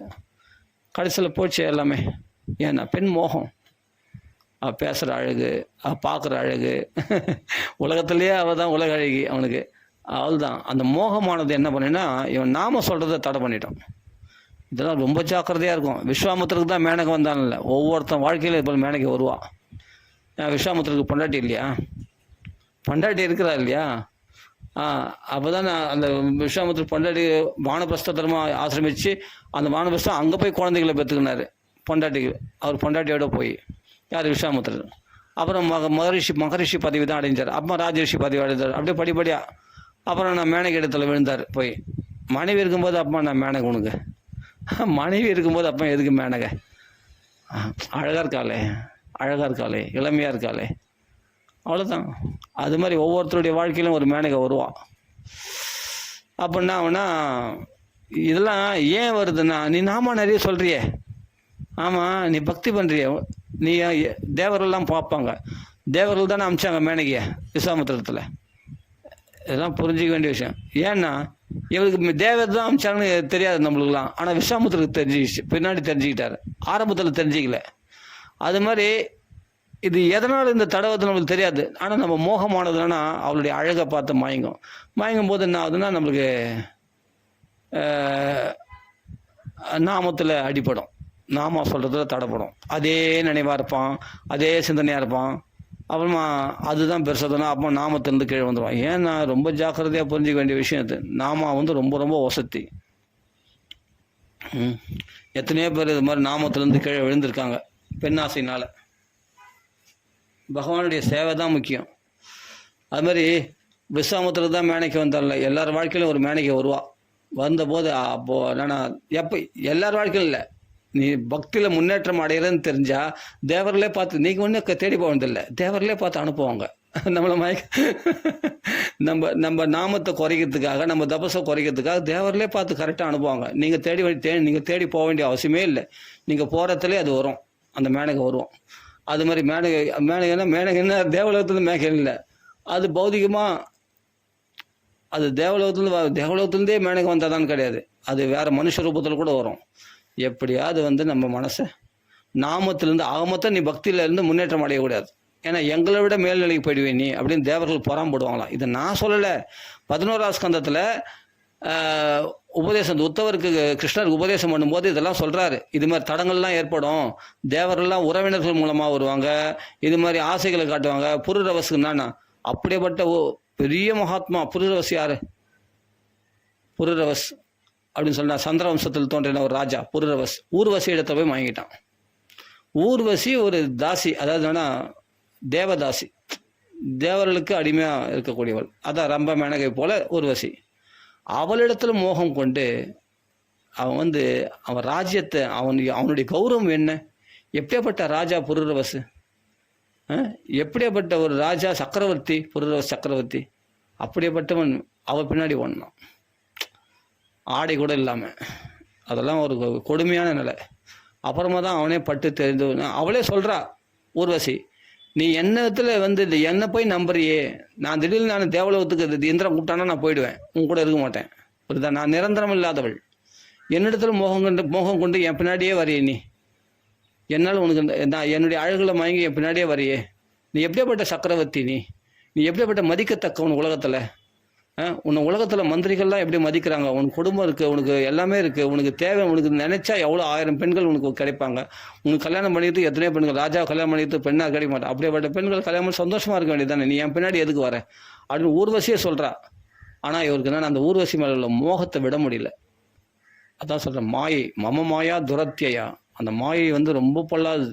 கடைசியில் போச்சு எல்லாமே. ஏன்னா பெண் மோகம். அவள் பேசுகிற அழகு, அவள் பார்க்குற அழகு, உலகத்துலேயே அவள் தான் உலக அழகி அவனுக்கு. அவள் தான் அந்த மோகமானது என்ன பண்ணினா, இவன் நாம சொல்கிறத தடை பண்ணிட்டான். இதெல்லாம் ரொம்ப ஜாக்கிரதையாக இருக்கும். விஸ்வாமுத்திரருக்கு தான் மேனகை வந்தான்ல, ஒவ்வொருத்தன் வாழ்க்கையில் இப்போ மேனகை வருவான். விஸ்வாமுத்திரருக்கு பொண்டாட்டி இல்லையா? பொண்டாட்டி இருக்கிறா இல்லையா? அப்போ தான் அந்த விஸ்வாமுத்திர பொண்டாட்டி வானப்பிரஸ்த தர்மம் ஆசிரமித்து அந்த வானப்பிரஸ்தம் அங்கே போய் குழந்தைகளை பெற்றுக்கினார் பொண்டாட்டிக்கு. அவர் பொண்டாட்டியோட போய் யார்? விஸ்வாமுத்திரர். அப்புறம் மகரிஷி பதவி தான் அடைஞ்சார். அப்புறம் ராஜரிஷி பதவி அடைஞ்சார். அப்படியே படிப்படியாக. அப்புறம் நான் மேனகை இடத்துல விழுந்தார் போய். மனைவி இருக்கும்போது அப்பா நான் மேனகை உனக்கு, மனைவி இருக்கும்போது அப்பா எதுக்கு மேனகை? அழகாக இருக்காளே, இளமையாக இருக்காளே, அவ்வளோதான். அது மாதிரி ஒவ்வொருத்தருடைய வாழ்க்கையிலும் ஒரு மேனகை வருவான். அப்படின்னா அவனா இதெல்லாம் ஏன் வருதுன்னா, நீ நாம நிறைய சொல்கிறியே, ஆமாம் நீ பக்தி பண்ணுறிய, நீ தேவர்கள்லாம் பார்ப்பாங்க. தேவர்கள் தானே அமிச்சாங்க மேனகிய விஸ்வாமுத்திரத்தில். இதெல்லாம் புரிஞ்சிக்க வேண்டிய விஷயம். ஏன்னா இவருக்கு தேவர் தான் அமிச்சாங்கன்னு தெரியாது நம்மளுக்குலாம். ஆனால் விஸ்வாமுத்திரருக்கு தெரிஞ்சிக்கிச்சு, பின்னாடி தெரிஞ்சுக்கிட்டாரு, ஆரம்பத்தில் தெரிஞ்சிக்கல. அது மாதிரி இது எதனால் இந்த தடவத்தை நம்மளுக்கு தெரியாது. ஆனால் நம்ம மோகமானதுன்னா அவளுடைய அழகை பார்த்து மயங்கும் போது என்ன ஆகுதுன்னா, நம்மளுக்கு நாமத்தில் அடிப்படும், நாம சொல்கிறதுல தடைப்படும். அதே நினைவாக இருப்பான், அதே சிந்தனையாக இருப்பான். அப்புறமா அதுதான் பெருசாதுன்னா அப்போ நாமத்திலிருந்து கீழே வந்துடுவான். ஏன்னா ரொம்ப ஜாக்கிரதையாக புரிஞ்சிக்க வேண்டிய விஷயம் இது. நாம வந்து ரொம்ப ரொம்ப வசதி. எத்தனையோ பேர் இது மாதிரி நாமத்திலேருந்து கீழே விழுந்திருக்காங்க பெண்ணாசையினால். பகவானுடைய சேவை தான் முக்கியம். அது மாதிரி விஸ்வாமித்திரர் தான் மேனைக்கு வந்தார்ல, எல்லார் வாழ்க்கையிலும் ஒரு மேனைக்கு வருவா. வந்தபோது அப்போது என்னன்னா, எப்போ எல்லார் வாழ்க்கையும் இல்லை, நீ பக்தியில் முன்னேற்றம் அடைகிறன்னு தெரிஞ்சால் தேவர்களே பார்த்து, நீங்கள் ஒன்றும் தேடி போவதில்லை, தேவர்களே பார்த்து அனுப்புவாங்க நம்மளை நம்ம நாமத்தை குறைக்கிறதுக்காக, நம்ம தபஸை குறைக்கிறதுக்காக தேவர்களே பார்த்து கரெக்டாக அனுப்புவாங்க. நீங்கள் நீங்கள் தேடி போக வேண்டிய அவசியமே இல்லை. நீங்கள் போகிறதுலே அது வரும், அந்த மேனகை வருவோம். அது மாதிரி மேனகைன்னா தேவலோகத்துலேருந்து மேனகை இல்லை, அது பௌதிகமாக, அது தேவலோகத்துலேருந்தே மேனகை வந்தால் கிடையாது, அது வேறு மனுஷ ரூபத்தில் கூட வரும். எப்படியாவது நம்ம மனசை நாமத்திலேருந்து ஆகமொத்தம் நீ பக்தியிலேருந்து முன்னேற்றம் அடையக்கூடாது. ஏன்னா எங்களை விட மேல்நிலைக்கு போயிடுவேன் நீ அப்படின்னு தேவர்கள் புறாம்போடுவாங்களாம். இதை நான் சொல்லலை, 11ஆம் ஸ்கந்தத்தில் உபதேசம் உத்தவருக்கு கிருஷ்ணருக்கு உபதேசம் பண்ணும்போது இதெல்லாம் சொல்கிறாரு. இது மாதிரி தடங்கள்லாம் ஏற்படும், தேவர்கள்லாம் உறவினர்கள் மூலமாக வருவாங்க, இது மாதிரி ஆசைகளை காட்டுவாங்க. புருரவசுக்குன்னா அப்படியேப்பட்ட பெரிய மகாத்மா புருரவஸ் யார்? புருரவஸ் அப்படின்னு சொன்னால் சந்திரவம்சத்தில் தோன்றின ஒரு ராஜா புருரவஸ். ஊர்வசி இடத்த போய் வாங்கிட்டான். ஊர்வசி ஒரு தாசி, அதாவது என்னன்னா தேவதாசி, தேவர்களுக்கு அடிமையாக இருக்கக்கூடியவள். அதான் ரம்ப மேனகை போல ஊர்வசி. அவளிடத்துல மோகம் கொண்டு அவன் அவன் ராஜ்யத்தை, அவனுடைய கௌரவம் என்ன? எப்படியாப்பட்ட ராஜா புருரவசு, எப்படியாப்பட்ட ஒரு ராஜா சக்கரவர்த்தி, புருரவஸ் சக்கரவர்த்தி, அப்படியேப்பட்டவன் அவள் பின்னாடி ஓடனான், ஆடை கூட இல்லாமல். அதெல்லாம் ஒரு கொடுமையான நிலை. அப்புறமா தான் அவனே பட்டு தெரிந்து, அவளே சொல்கிறா ஊர்வசி, நீ என்னத்தில் என்னை போய் நம்புறியே, நான் திடீர்னு நான் தேவலோகத்துக்கு இந்திரன் கூப்பிட்டானா நான் போயிடுவேன், உன் கூட இருக்க மாட்டேன், புரியுதா? நான் நிரந்தரம் இல்லாதவள், என்னிடத்துல மோகம் கொண்டு என் பின்னாடியே வரையே நீ, என்னால் உனக்கு நான் என்னுடைய அழகுல மயங்கி என் பின்னாடியே வரையே, நீ எப்படியாப்பட்ட சக்கரவர்த்தி, நீ எப்படியாப்பட்ட மதிக்கத்தக்க உலகத்தில், உன்னை உலகத்தில் மந்திரிகள்லாம் எப்படி மதிக்கிறாங்க, உனக்கு குடும்பம் இருக்குது, உனக்கு எல்லாமே இருக்குது, உனக்கு தேவை, உனக்கு நினைச்சா எவ்வளோ 1000 பெண்கள் உனக்கு கிடைப்பாங்க, உனக்கு கல்யாணம் பண்ணிட்டு எத்தனையோ பெண்கள், ராஜா கல்யாணம் பண்ணிட்டு பெண்ணாக கிடைக்க மாட்டேன், அப்படியேப்பட்ட பெண்கள் கல்யாணம் பண்ணி சந்தோஷமாக இருக்க வேண்டியதானே, நீ என் பின்னாடி எதுக்கு வர அப்படின்னு ஊர்வசியே சொல்கிறா. ஆனால் இவருக்கு என்னன்னா அந்த ஊர்வசி மேலே உள்ள மோகத்தை விட முடியல. அதான் சொல்கிறேன், மாயை மம மாயா துரத்தியா, அந்த மாயை ரொம்ப பொல்லாது,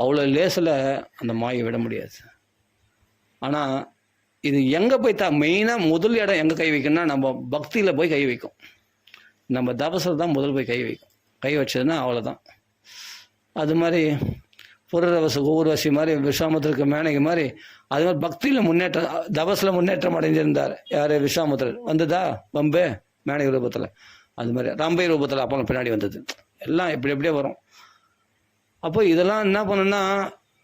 அவ்வளோ லேசில் அந்த மாயை விட முடியாது. ஆனால் இது எங்கே போய் மெயினாக முதல் இடம் எங்கே கை வைக்கணும்னா நம்ம பக்தியில் போய் கை வைக்கும், நம்ம தபஸில் தான் முதல் போய் கை வைக்கும். கை வச்சதுன்னா அவ்வளோதான். அது மாதிரி புரரவசு ஊர்வசி மாதிரி விஸ்வாமித்திரருக்கு மேனகை மாதிரி அது மாதிரி பக்தியில் முன்னேற்றம், தபஸில் முன்னேற்றம் அடைஞ்சிருந்தார். யார்? விஸ்வாமித்திரர். வந்ததா பம்பே மேனகை ரூபத்தில், அது மாதிரி ரம்பை ரூபத்தில் அப்போ பின்னாடி வந்தது. எல்லாம் எப்படியே வரும். அப்போ இதெல்லாம் என்ன பண்ணுன்னா,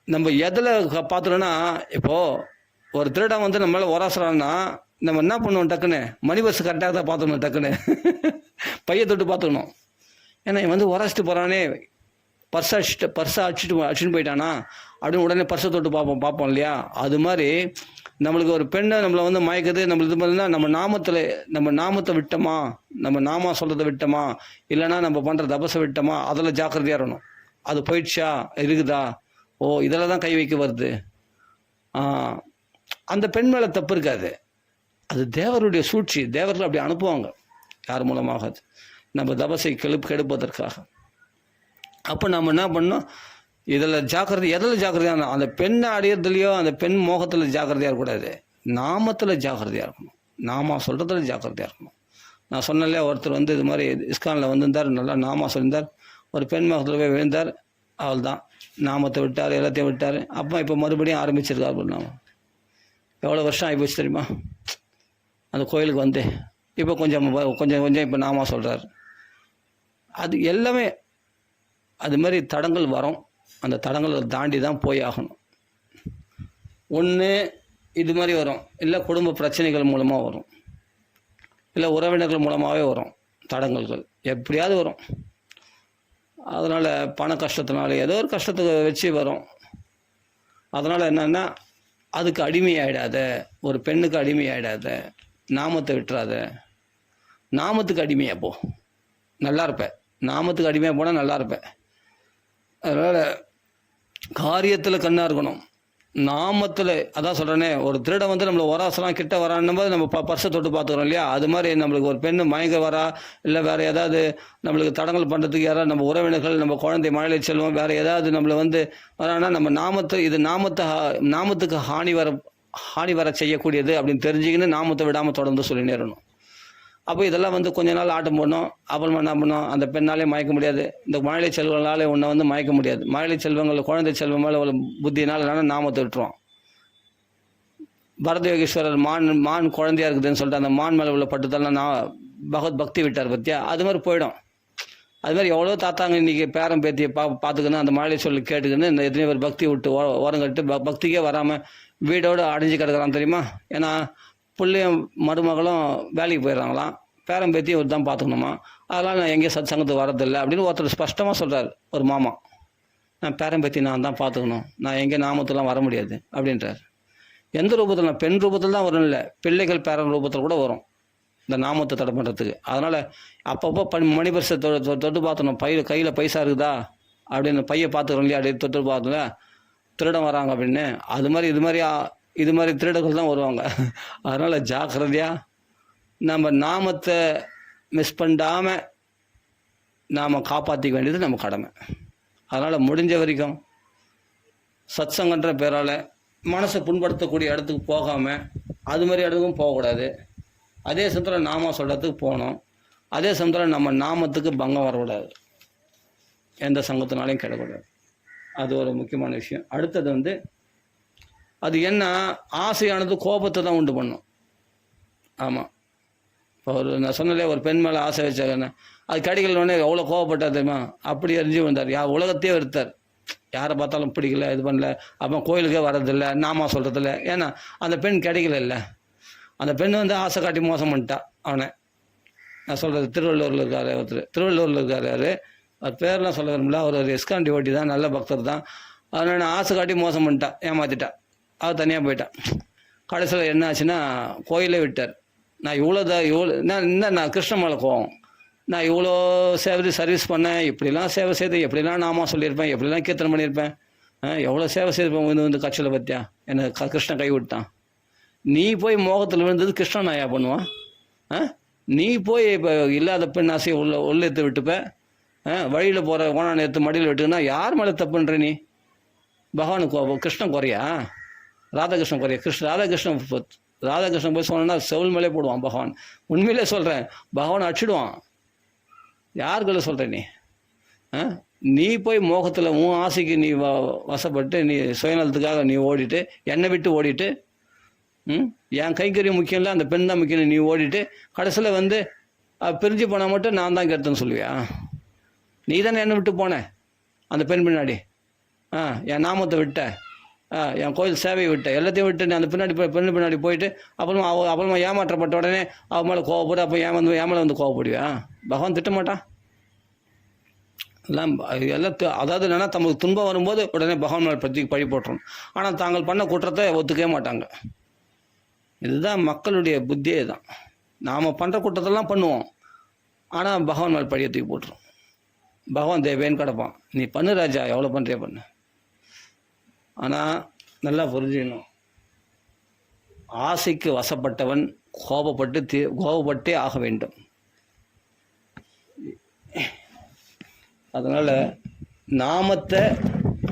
நம்ம எதில் பார்த்துட்டோன்னா, இப்போது ஒரு திருடம் நம்ம மேலே ஒராசுறான்னா நம்ம என்ன பண்ணுவோம், டக்குன்னு மணி பஸ் கரெக்டாக தான் பார்த்துக்கணும், டக்குன்னு பையை தொட்டு பார்த்துக்கணும். ஏன்னா இவன் உராசிட்டு போகிறானே, பர்ஸை அடிச்சுட்டு போயிட்டானா அப்படின்னு உடனே பர்ஸை தொட்டு பார்ப்போம் இல்லையா? அது மாதிரி நம்மளுக்கு ஒரு பெண்ணை நம்மளை மயக்குது, நம்மளுக்கு இது மாதிரினா நம்ம நாமத்தை விட்டோமா, நம்ம நாமா சொல்கிறத விட்டோமா, இல்லைன்னா நம்ம பண்ணுற தபஸை விட்டோமா, அதில் ஜாக்கிரதையாக இருக்கணும். அது போயிடுச்சா, இருக்குதா, ஓ இதில் தான் கை வைக்க வருது, அந்த பெண் மேலே தப்பு இருக்காது, அது தேவருடைய சூழ்ச்சி. தேவர்கள் அப்படி அனுப்புவாங்க, யார் மூலமாக, அது நம்ம தபஸை கெடுப்பதற்காக. அப்போ நம்ம என்ன பண்ணோம், இதில் எதில் ஜாக்கிரதையான, அந்த பெண்ணை அடையிறதுலையோ அந்த பெண் மோகத்தில் ஜாக்கிரதையாக இருக்கக்கூடாது, நாமத்தில் ஜாக்கிரதையாக இருக்கணும், நாமா சொல்கிறதுல ஜாக்கிரதையாக இருக்கணும். நான் சொன்னல, ஒருத்தர் இது மாதிரி இஸ்கானில் வந்திருந்தார், நல்லா நாமா சொல்லியிருந்தார், ஒரு பெண் மோகத்தில் போய் விழுந்தார், அவள் தான் நாமத்தை விட்டார், எல்லாத்தையும் விட்டார். அப்போ இப்போ மறுபடியும் ஆரம்பிச்சிருக்கார் நாம. எவ்வளோ வருஷம் ஆகிப்போச்சு தெரியுமா அந்த கோயிலுக்கு இப்போ கொஞ்சம் இப்போ நாமா சொல்கிறார். அது எல்லாமே அது மாதிரி தடங்கள் வரும், அந்த தடங்களை தாண்டி தான் போய் ஆகணும். ஒன்று இது மாதிரி வரும், இல்லை குடும்ப பிரச்சனைகள் மூலமாக வரும், இல்லை உறவினர்கள் மூலமாகவே வரும் தடங்கல்கள், எப்படியாவது வரும். அதனால் பண கஷ்டத்தினால ஏதோ ஒரு கஷ்டத்தை வச்சு வரும். அதனால் என்னென்னா, அதுக்கு அடிமையாயிடாத, ஒரு பெண்ணுக்கு அடிமையாயிடாத, நாமத்தை விட்டுறாத. நாமத்துக்கு அடிமையாக போ, நல்லா இருப்பேன். நாமத்துக்கு அடிமையாக போனால் நல்லா இருப்பேன். அதனால் காரியத்தில் கண்ணாக இருக்கணும். நாமத்தில் அதான் சொல்கிறேனே, ஒரு திருடன் வந்து நம்மளை ஒராசலாம் கிட்ட வரான்னும் போது நம்ம பர்ஸை தொட்டு பார்த்துக்குறோம் இல்லையா? அது மாதிரி நம்மளுக்கு ஒரு பெண்ணு மயங்க வரா, இல்லை வேறு ஏதாவது நம்மளுக்கு தடங்கல் பண்ணுறதுக்கு யாராவது நம்ம உறவினர்கள், நம்ம குழந்தை மழலை செல்வம், வேறு ஏதாவது நம்மளை வந்து வரானா, நம்ம நாமத்துக்கு ஹானி வர செய்யக்கூடியது அப்படின்னு தெரிஞ்சுக்கின்னு நாமத்தை விடாமல் தொடர்ந்து சொல்லினே இருக்கணும். அப்போ இதெல்லாம் வந்து கொஞ்ச நாள் ஆட்டம் போடணும். அப்புறமா என்ன பண்ணோம், அந்த பெண்ணாலே மயக்க முடியாது, இந்த மழலை செல்வங்களாலே உன்னை வந்து மயக்க முடியாது. மழலை செல்வங்கள் குழந்தை செல்வம் மேலே உள்ள புத்தினால நாமத்தை விட்டுருவோம். பரத யோகீஸ்வரர் மான் குழந்தையா இருக்குதுன்னு சொல்லிட்டு அந்த மான் மேலே உள்ள பட்டுத்தெல்லாம் நான் பகவத் பக்தி விட்டார் பத்தியா, அது மாதிரி போயிடும். அது மாதிரி எவ்வளோ தாத்தாங்க இன்றைக்கி பேரம் பேத்தியை பார்த்துக்கணும், அந்த மழலை சொல்லி கேட்டுக்கணும், இந்த எத்தனை பேர் பக்தி விட்டு ஓரங்கட்டு பக்திக்கே வராமல் வீடோடு அடைஞ்சு கிடக்குறான் தெரியுமா? ஏன்னா பிள்ளையும் மருமகளும் வேலைக்கு போயிடுறாங்களாம், பேரம் பேத்தி ஒரு தான் பார்த்துக்கணுமா, அதெல்லாம் நான் எங்கேயும் சத் சங்கத்துக்கு வரதில்லை அப்படின்னு ஒருத்தர் ஸ்பஷ்டமாக சொல்கிறார். ஒரு மாமா, நான் பேரம் பேத்தி நான் தான் பார்த்துக்கணும், நான் எங்கேயும் நாமத்துலாம் வர முடியாது அப்படின்றார். எந்த ரூபத்தில்? பெண் ரூபத்தில் தான் வரும், இல்லை பிள்ளைகள் பேரன் ரூபத்தில் கூட வரும் இந்த நாமத்தை தடை பண்ணுறதுக்கு. அதனால் அப்பப்போ மணிபரிசை தொட்டு பார்த்தணும், கையில் பைசா இருக்குதா அப்படின்னு பையை பார்த்துக்கிறோம் இல்லையா, அப்படி தொட்டு பார்த்தோம்ல திருடம் வராங்க அப்படின்னு. இது மாதிரி திருடர்கள் தான் வருவாங்க. அதனால் ஜாக்கிரதையாக நம்ம நாமத்தை மிஸ் பண்ணாமல் நாம் காப்பாற்றிக்க வேண்டியது நம்ம கடமை. அதனால் முடிஞ்ச வரைக்கும் சத்சங்கன்ற பேரால் மனசை புண்படுத்தக்கூடிய இடத்துக்கு போகாமல் அது மாதிரி இடத்துக்கும் போகக்கூடாது. அதே சமயத்தில் நாம சொல்கிறதுக்கு போகணும். அதே சமயத்தில் நம்ம நாமத்துக்கு பங்கம் வரக்கூடாது, எந்த சங்கத்தினாலையும் கிடக்கூடாது. அது ஒரு முக்கியமான விஷயம். அடுத்தது வந்து அது என்ன, ஆசையானது கோபத்தை தான் உண்டு பண்ணும். ஆமாம், இப்போ நான் சொன்னாலே ஒரு பெண் மேலே ஆசை வச்சாங்க, அது கிடைக்கலன்னே எவ்வளோ கோவப்பட்டா தெரியுமா? அப்படி எரிஞ்சு வந்தார், உலகத்தையே வெறுத்தார். யாரை பார்த்தாலும் பிடிக்கல, இது பண்ணல, அப்போ கோயிலுக்கே வர்றதில்லை, நாமா சொல்கிறதில்ல. ஏன்னா அந்த பெண் கிடைக்கல. இல்லை, அந்த பெண் வந்து ஆசை காட்டி மோசம் பண்ணிட்டா அவனை. நான் சொல்கிறது திருவள்ளூரில் இருக்கார் அவர் பேர்லாம் சொல்ல விரும்பல, அவர் ஒரு எஸ்கான் டிவோட்டி தான், நல்ல பக்தர் தான். அதனால் நான் ஆசை காட்டி மோசம் பண்ணிட்டா, ஏமாற்றிட்டா, அவர் தனியாக போயிட்டான். கடைசியில் என்ன ஆச்சுன்னா கோயிலே விட்டார். நான் கிருஷ்ண மேலே கோவம், நான் இவ்வளோ சர்வீஸ் பண்ணேன், இப்படிலாம் சேவை செய்து, எப்படிலாம் நாமா சொல்லியிருப்பேன், எப்படிலாம் கீர்த்தனை பண்ணியிருப்பேன், எவ்வளோ சேவை செய்திருப்பேன் வந்து கட்சியில் பற்றியா, என்னை கிருஷ்ணன் கை விட்டான். நீ போய் மோகத்தில் விழுந்தது கிருஷ்ணன் நாயா பண்ணுவான்? நீ போய் இப்போ இல்லாத பெண் ஆசையை உள்ள எடுத்து விட்டுப்ப, வழியில் போகிற ஓனான எடுத்து மடியில் விட்டுக்குன்னா யார் மேலே தப்புன்ற நீ? பகவானுக்கு கிருஷ்ணன் குறையா? ராதாகிருஷ்ணன் குறையா? ராதாகிருஷ்ணன் போய் சொன்னா செவில் மேலே போடுவான் பகவான். உண்மையிலே சொல்கிறேன், பகவான் அடிச்சிடுவான். யாருக்குள்ள சொல்கிற நீ? நீ போய் மோகத்தில் உன் ஆசைக்கு நீ வசப்பட்டு நீ சுயநலத்துக்காக நீ ஓடிட்டு, என்னை விட்டு ஓடிட்டு, என் கைக்கறி முக்கியம் இல்லை, அந்த பெண் தான் முக்கியம், நீ ஓடிட்டு கடைசியில் வந்து பிரிஞ்சு போனால் மட்டும் நான் தான் கெடுத்தேன்னு சொல்லுவியா? நீ தானே என்னை விட்டு போனேன் அந்த பெண் பின்னாடி. என் நாமத்தை விட்ட, என் கோயில் சேவையை விட்ட, எல்லாத்தையும் விட்டு நீ அந்த பெண்ணு பின்னாடி போயிட்டு அப்புறமா ஏமாற்றப்பட்ட உடனே அவன் மேலே கோவப்படு, அப்போ ஏமேலே வந்து கோவப்படுவியா? பகவான் திட்டமாட்டான். எல்லாம் அதாவது என்னென்னா, தமக்கு துன்பம் வரும்போது உடனே பகவான் மேலே பற்றி பழி போட்டுறோம். ஆனால் தாங்கள் பண்ண குற்றத்தை ஒத்துக்கவே மாட்டாங்க. இதுதான் மக்களுடைய புத்தியே தான். நாம் பண்ணுற குற்றத்தெல்லாம் பண்ணுவோம், ஆனால் பகவான் மேலே பழியை தூக்கி போட்டுரும். பகவான் தேவேன்னு கிடப்பான், நீ பண்ணு ராஜா, எவ்வளோ பண்ணுறியா பண்ணு. ஆனால் நல்லா புரிஞ்சுக்கணும், ஆசைக்கு வசப்பட்டவன் கோபப்பட்டே ஆக வேண்டும். அதனால் நாமத்தை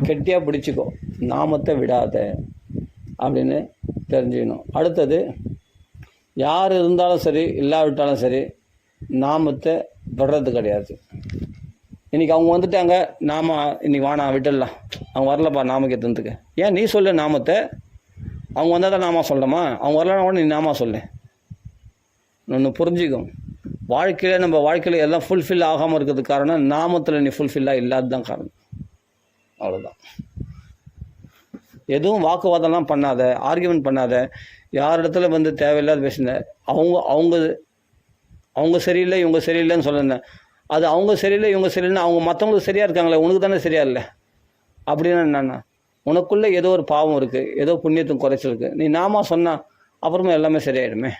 கெட்டியாக பிடிச்சிக்கோ, நாமத்தை விடாத அப்படின்னு தெரிஞ்சுக்கணும். அடுத்தது, யார் இருந்தாலும் சரி இல்லாவிட்டாலும் சரி நாமத்தை விடுறது கிடையாது. இன்றைக்கி அவங்க வந்துட்டாங்க, நாம இன்னைக்கு வானா விட்டுடலாம், அவங்க வரலப்பா நாம கேத்துறதுக்கு. ஏன் நீ சொல்லு நாமத்தை, அவங்க வந்தால் தான் நாமா சொல்லணுமா? அவங்க வரலன்னா கூட நீ நாமா சொல்லு. ஒன்று புரிஞ்சுக்கும், நம்ம வாழ்க்கையில் எல்லாம் ஃபுல்ஃபில் ஆகாமல் இருக்கிறதுக்கு காரணம் நாமத்தில் நீ ஃபுல்ஃபில்லாக இல்லாத தான் காரணம். அவ்வளோதான். எதுவும் வாக்குவாதம்லாம் பண்ணாத, ஆர்கியூமெண்ட் பண்ணாத, யார் இடத்துல வந்து தேவையில்லாத பேசுன. அவங்க சரியில்லை இவங்க சரியில்லைன்னு சொல்லுங்க. அது அவங்க சரியில்லை இவங்க சரியில்லைன்னு அவங்க மற்றவங்களுக்கு சரியாக இருக்காங்களே, உனக்கு தானே சரியா இல்லை அப்படின்னு என்னன்னா, உனக்குள்ளே ஏதோ ஒரு பாவம் இருக்குது, ஏதோ புண்ணியத்துக்கு குறைச்சிருக்கு. நீ நாமா சொன்னால் அப்புறமா எல்லாமே சரியாயிடுமே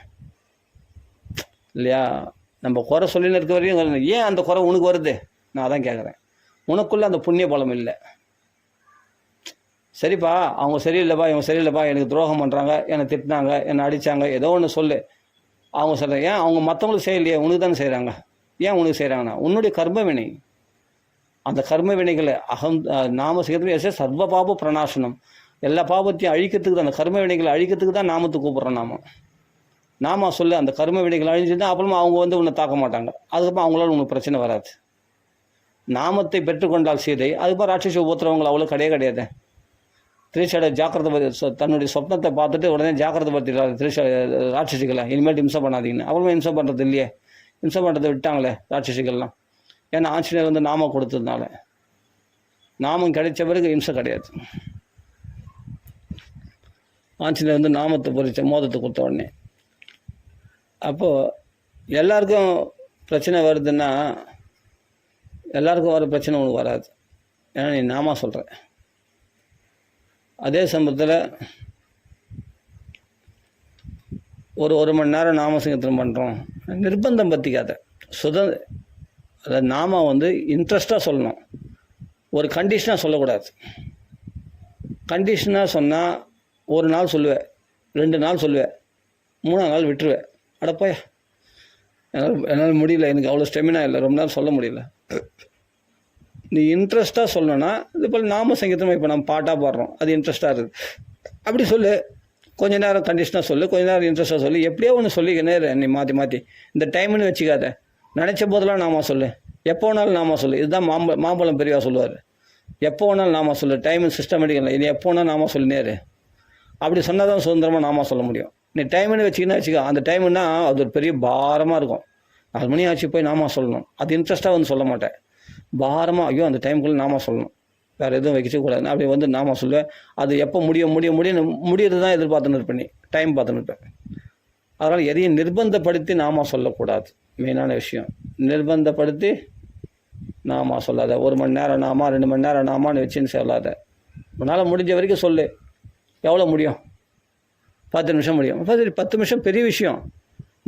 இல்லையா? நம்ம குறை சொல்லின்னு இருக்க வரையும் ஏன் அந்த குறை உனக்கு வருது? நான் அதான் கேட்குறேன். உனக்குள்ளே அந்த புண்ணிய பலம் இல்லை. சரிப்பா அவங்க சரியில்லைப்பா இவங்க சரியில்லைப்பா, எனக்கு துரோகம் பண்ணுறாங்க, என்னை திட்டினாங்க, என்னை அடித்தாங்க, ஏதோ ஒன்று சொல்லு. அவங்க சொல்கிறேன், ஏன் அவங்க மற்றவங்களுக்கு செய்யலையே, உனக்கு தானே செய்கிறாங்க. ஏன் உனக்கு செய்கிறாங்கன்னா உன்னுடைய கர்ம வினை. அந்த கர்ம வினைகளை நாம செய்கிறது சர்வ பாப பிரணாசனம். எல்லா பாபத்தையும் அழிக்கிறதுக்கு தான், அந்த கர்ம வினைகளை அழிக்கிறதுக்கு தான் நாமத்தை கூப்பிட்றோம். நாம சொல்லு, அந்த கர்ம வினைகள் அழிஞ்சுதான் அப்புறமா அவங்க உன்னை தாக்க மாட்டாங்க. அதுக்கப்புறம் அவங்களால உங்களுக்கு பிரச்சனை வராது. நாமத்தை பெற்றுக்கொண்டால் சீதை, அதுக்கப்புறம் ராட்சச உபத்திரவங்கள் அவ்வளோ கிடையாது. திரிஷாட ஜாக்கிரதை தன்னுடைய சொப்னத்தை பார்த்துட்டு உடனே ஜாக்கிரதை படுத்திடுறாரு திரிஷா ராட்சசிகளை, இனிமேல் இம்சம் பண்ணாதீங்கன்னு. அப்புறமா இம்சம் பண்ணுறது இல்லையே, இம்சம் பண்ணுறதை விட்டாங்களே ராட்சசிகள்லாம். ஏன்னா ஆஞ்சநேயர் நாமம் கொடுத்ததுனால. நாமம் கிடைச்ச பிறகு இம்சை கிடையாது. ஆஞ்சநேயர் நாமத்தை பொறிச்ச மோதத்தை கொடுத்த உடனே. அப்போது எல்லாருக்கும் பிரச்சனை வருதுன்னா எல்லாருக்கும் வர பிரச்சனை உனக்கு வராது. ஏன்னா நீ நாமா சொல்கிற. அதே சமயத்தில் ஒரு மணி நேரம் நாம சங்கீர்த்தனம் பண்ணுறோம், நிர்பந்தம் பற்றிக்காத. அதை நாம இன்ட்ரெஸ்டாக சொல்லணும், ஒரு கண்டிஷனாக சொல்லக்கூடாது. கண்டிஷனாக சொன்னால் ஒரு நாள் சொல்லுவேன், 2 நாள் சொல்லுவேன், 3ஆம் நாள் விட்டுருவேன். அடப்பா என்னால் முடியல, எனக்கு அவ்வளோ ஸ்டெமினா இல்லை, ரொம்ப நாள் சொல்ல முடியல. நீ இன்ட்ரெஸ்ட்டாக சொல்லணும்னா இது போல் நாம சங்கீதமாக இப்போ நம்ம பாட்டாக பாடுறோம், அது இன்ட்ரெஸ்ட்டாக இருக்குது, அப்படி சொல்லு. கொஞ்ச நேரம் கண்டிஷனாக சொல்லு, கொஞ்ச நேரம் இன்ட்ரெஸ்ட்டாக சொல்லு, எப்படியோ ஒன்று சொல்லிக்கினே நீ மாற்றி இந்த டைம்னு வச்சுக்காத. நினச்ச போதெல்லாம் நாம சொல்லு, எப்போ வேணாலும் நாம சொல்லு. இதுதான் மாம்பழம் பெரியவா சொல்லுவார், எப்போ வேணாலும் நாம சொல்லு, டைம் சிஸ்டமேட்டிக் இல்லை, இது எப்போ வேணாலும் நாம சொல்லினேரு. அப்படி சொன்னால் தான் சுதந்திரமாக நாம சொல்ல முடியும். நீ டைம்னு வச்சுக்கோ, அந்த டைமுன்னா அது ஒரு பெரிய பாரமாக இருக்கும். 4 மணி ஆச்சு போய் நாம சொல்லணும், அது இன்ட்ரெஸ்ட்டாக சொல்ல மாட்டேன். பாரமாக, ஐயோ அந்த டைமுக்குள்ளே நாம சொல்லணும், வேறு எதுவும் வைக்கக்கூடாது. அப்படி நாம சொல்லுவேன். அது எப்போ முடியறது தான் எதிர்பார்த்துன்னு இருப்பேன், நீ டைம் பார்த்துன்னு இருப்பேன். அதனால் எதையும் நிர்பந்தப்படுத்தி நாம சொல்லக்கூடாது. மெயினான விஷயம், நிர்பந்தப்படுத்தி நாம சொல்லாத. 1 மணி நேரம் நாமா, 2 மணி நேரம் நாமான்னு வச்சுன்னு சொல்லாத. உன்னால் முடிஞ்ச வரைக்கும் சொல்லு. எவ்வளோ முடியும்? 10 நிமிஷம் முடியும். 10 நிமிஷம் பெரிய விஷயம்.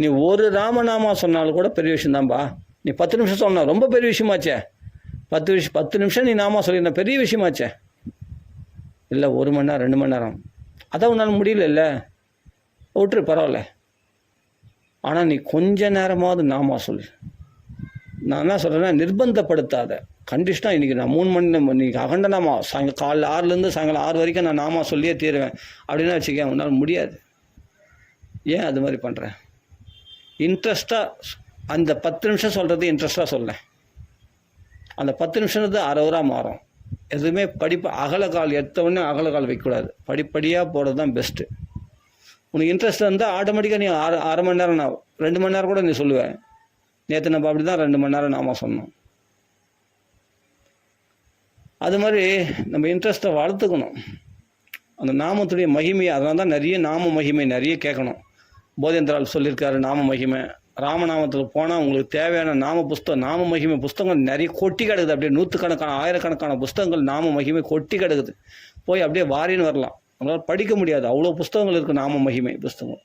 நீ ஒரு ராமநாமா சொன்னாலும் கூட பெரிய விஷயம்தான்பா. நீ 10 நிமிஷம் சொன்ன ரொம்ப பெரிய விஷயமாச்சே. 10 நிமிஷம் நீ நாமா சொல்லியிருந்த பெரிய விஷயமாச்சே. இல்லை 1 மணி நேரம் 2 மணி நேரம், அதான் உன்னால் முடியல, இல்லை விட்டுரு, பரவாயில்ல. ஆனால் நீ கொஞ்ச நேரமாவது நாமா சொல்லு. நான் என்ன சொல்கிறேன்னா, நிர்பந்தப்படுத்தாத. கண்டிஷனாக இன்றைக்கி நான் 3 மணி இன்றைக்கி அகண்ட நாமா, காலைல 6லேருந்து சாயங்காலம் 6 வரைக்கும் நான் நாமா சொல்லியே தீருவேன் அப்படின்னா வச்சுக்கேன், உன்னால் முடியாது. ஏன் அது மாதிரி பண்ணுறேன்? இன்ட்ரெஸ்ட்டாக அந்த 10 நிமிஷம் சொல்கிறது இன்ட்ரெஸ்ட்டாக சொல்ல. அந்த 10 நிமிஷம்ன்றது அரை மாறும். எதுவுமே அகலக்கால் எடுத்தவொடனே அகலக்கால் வைக்கக்கூடாது, படிப்படியாக போகிறது தான் பெஸ்ட்டு. உனக்கு இன்ட்ரெஸ்ட் இருந்தால் ஆட்டோமேட்டிக்காக நீ அரை மணி நேரம், 2 மணி நேரம் கூட நீ சொல்லுவேன். நேற்று நம்ம அப்படி தான் 2 மணி நேரம் நாம சொன்னோம். அது மாதிரி நம்ம இன்ட்ரெஸ்ட்டை வளர்த்துக்கணும், அந்த நாமத்துடைய மகிமையை. அதனால தான் நிறைய நாம மகிமை நிறைய கேட்கணும். போதேந்திரால் சொல்லியிருக்காரு நாம மகிமை. ராமநாமத்தில் போனால் உங்களுக்கு தேவையான நாம புஸ்தகம், நாம மகிமை புஸ்தகங்கள் நிறைய கொட்டி கிடக்குது. அப்படியே 100கணக்கான 1000கணக்கான புஸ்தகங்கள் நாம மகிமை கொட்டி கிடக்குது. போய் அப்படியே வாரின்னு வரலாம். நம்மளால் படிக்க முடியாது, அவ்வளோ புஸ்தகங்கள் இருக்குது நாம மகிமை புஸ்தகம்.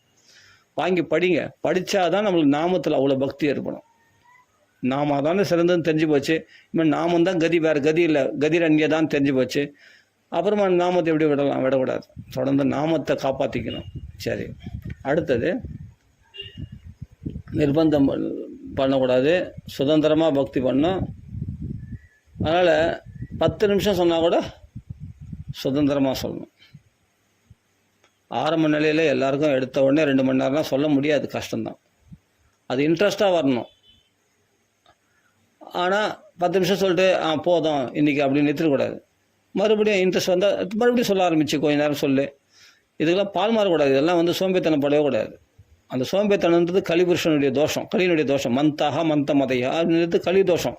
வாங்கி படிங்க. படித்தாதான் நம்மளுக்கு நாமத்தில் அவ்வளோ பக்தி ஏற்படும். நாம தானே சிறந்ததுன்னு தெரிஞ்சு போச்சு. இனிமேல் நாமம் தான் கதி, வேறு கதி இல்லை, கதிரன்ய தான் தெரிஞ்சு போச்சு. அப்புறமா நாமத்தை எப்படி விடக்கூடாது. தொடர்ந்து நாமத்தை காப்பாற்றிக்கணும். சரி, அடுத்தது நிர்பந்தம் பண்ணக்கூடாது, சுதந்திரமாக பக்தி பண்ணணும். அதனால் 10 நிமிஷம் சொன்னால் கூட சுதந்திரமாக சொல்லணும். ஆரம்ப நிலையில் எல்லாருக்கும் எடுத்த உடனே 2 மணி நேரம்லாம் சொல்ல முடியாது, கஷ்டம்தான். அது இன்ட்ரெஸ்ட்டாக வரணும். ஆனால் 10 நிமிஷம் சொல்லிட்டு போதும் இன்றைக்கி அப்படின்னு நிறுத்தக்கூடாது. மறுபடியும் இன்ட்ரெஸ்ட் வந்தால் மறுபடியும் சொல்ல ஆரம்பிச்சு கொஞ்ச நேரம் சொல்லு. இதுக்கெல்லாம் பால் மாறக்கூடாது. இதெல்லாம் சோம்பேத்தனம் படவே கூடாது. அந்த சோம்பேத்தனன்றது கலிபுருஷனுடைய தோஷம், கலியினுடைய தோஷம். மந்தாக மந்த மதையா அப்படின்றது கலி தோஷம்.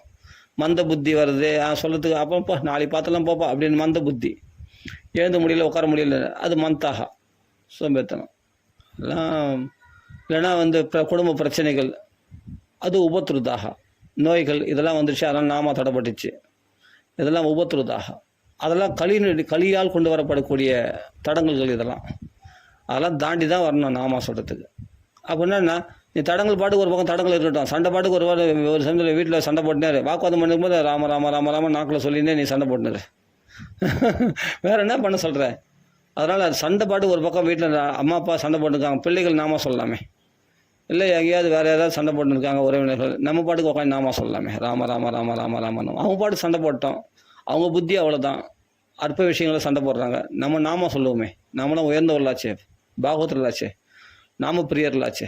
மந்த புத்தி வருது சொல்கிறதுக்கு, அப்பப்போ நாளைக்கு பார்த்தலாம் போப்பா அப்படின்னு மந்த புத்தி. எழுந்து முடியல, உட்கார முடியல, அது மந்தாக சோம்பேத்தனம். எல்லாம் இல்லைன்னா குடும்ப பிரச்சனைகள், அது உபத்ருதாக. நோய்கள் இதெல்லாம் வந்துருச்சு, அதெல்லாம் நாம தடைப்பட்டுச்சு, இதெல்லாம் உபத்ருதாக. அதெல்லாம் கலியால் கொண்டு வரப்படக்கூடிய தடங்கல்கள். அதெல்லாம் தாண்டி தான் வரணும் நாம சொல்கிறதுக்கு. அப்படின்னா நீ தடங்கள் பாட்டுக்கு ஒரு பக்கம் தடங்கள் இருக்கட்டும், சண்டை பாட்டுக்கு ஒரு சமயத்தில் வீட்டில் சண்டை போட்டுனாரு, வாக்குவாதம் பண்ணும்போது ராம ராம ராம ராம நாக்கில் சொல்லினே நீ சண்டை போட்டுனாரு. வேறு என்ன பண்ண சொல்கிற? அதனால் சண்டை பாட்டு ஒரு பக்கம் வீட்டில் அம்மா அப்பா சண்டை போட்டுருக்காங்க, பிள்ளைகள் நாம சொல்லலாமே. இல்லை எங்கேயாவது வேறு ஏதாவது சண்டை போட்டுருக்காங்க உறவினர்கள், நம்ம பாட்டுக்கு உட்காந்து நாம சொல்லலாமே. ராம ராம ராம ராம ராம. அவங்க பாட்டு சண்டை போட்டோம், அவங்க புத்தி அவ்வளோதான். அற்ப விஷயங்களை சண்டை போடுறாங்க. நம்ம நாம சொல்லுவோமே. நாமளும் உயர்ந்தவர்களாச்சே, பாகவதர்களாச்சே, நாம பிரியர்களாச்சே,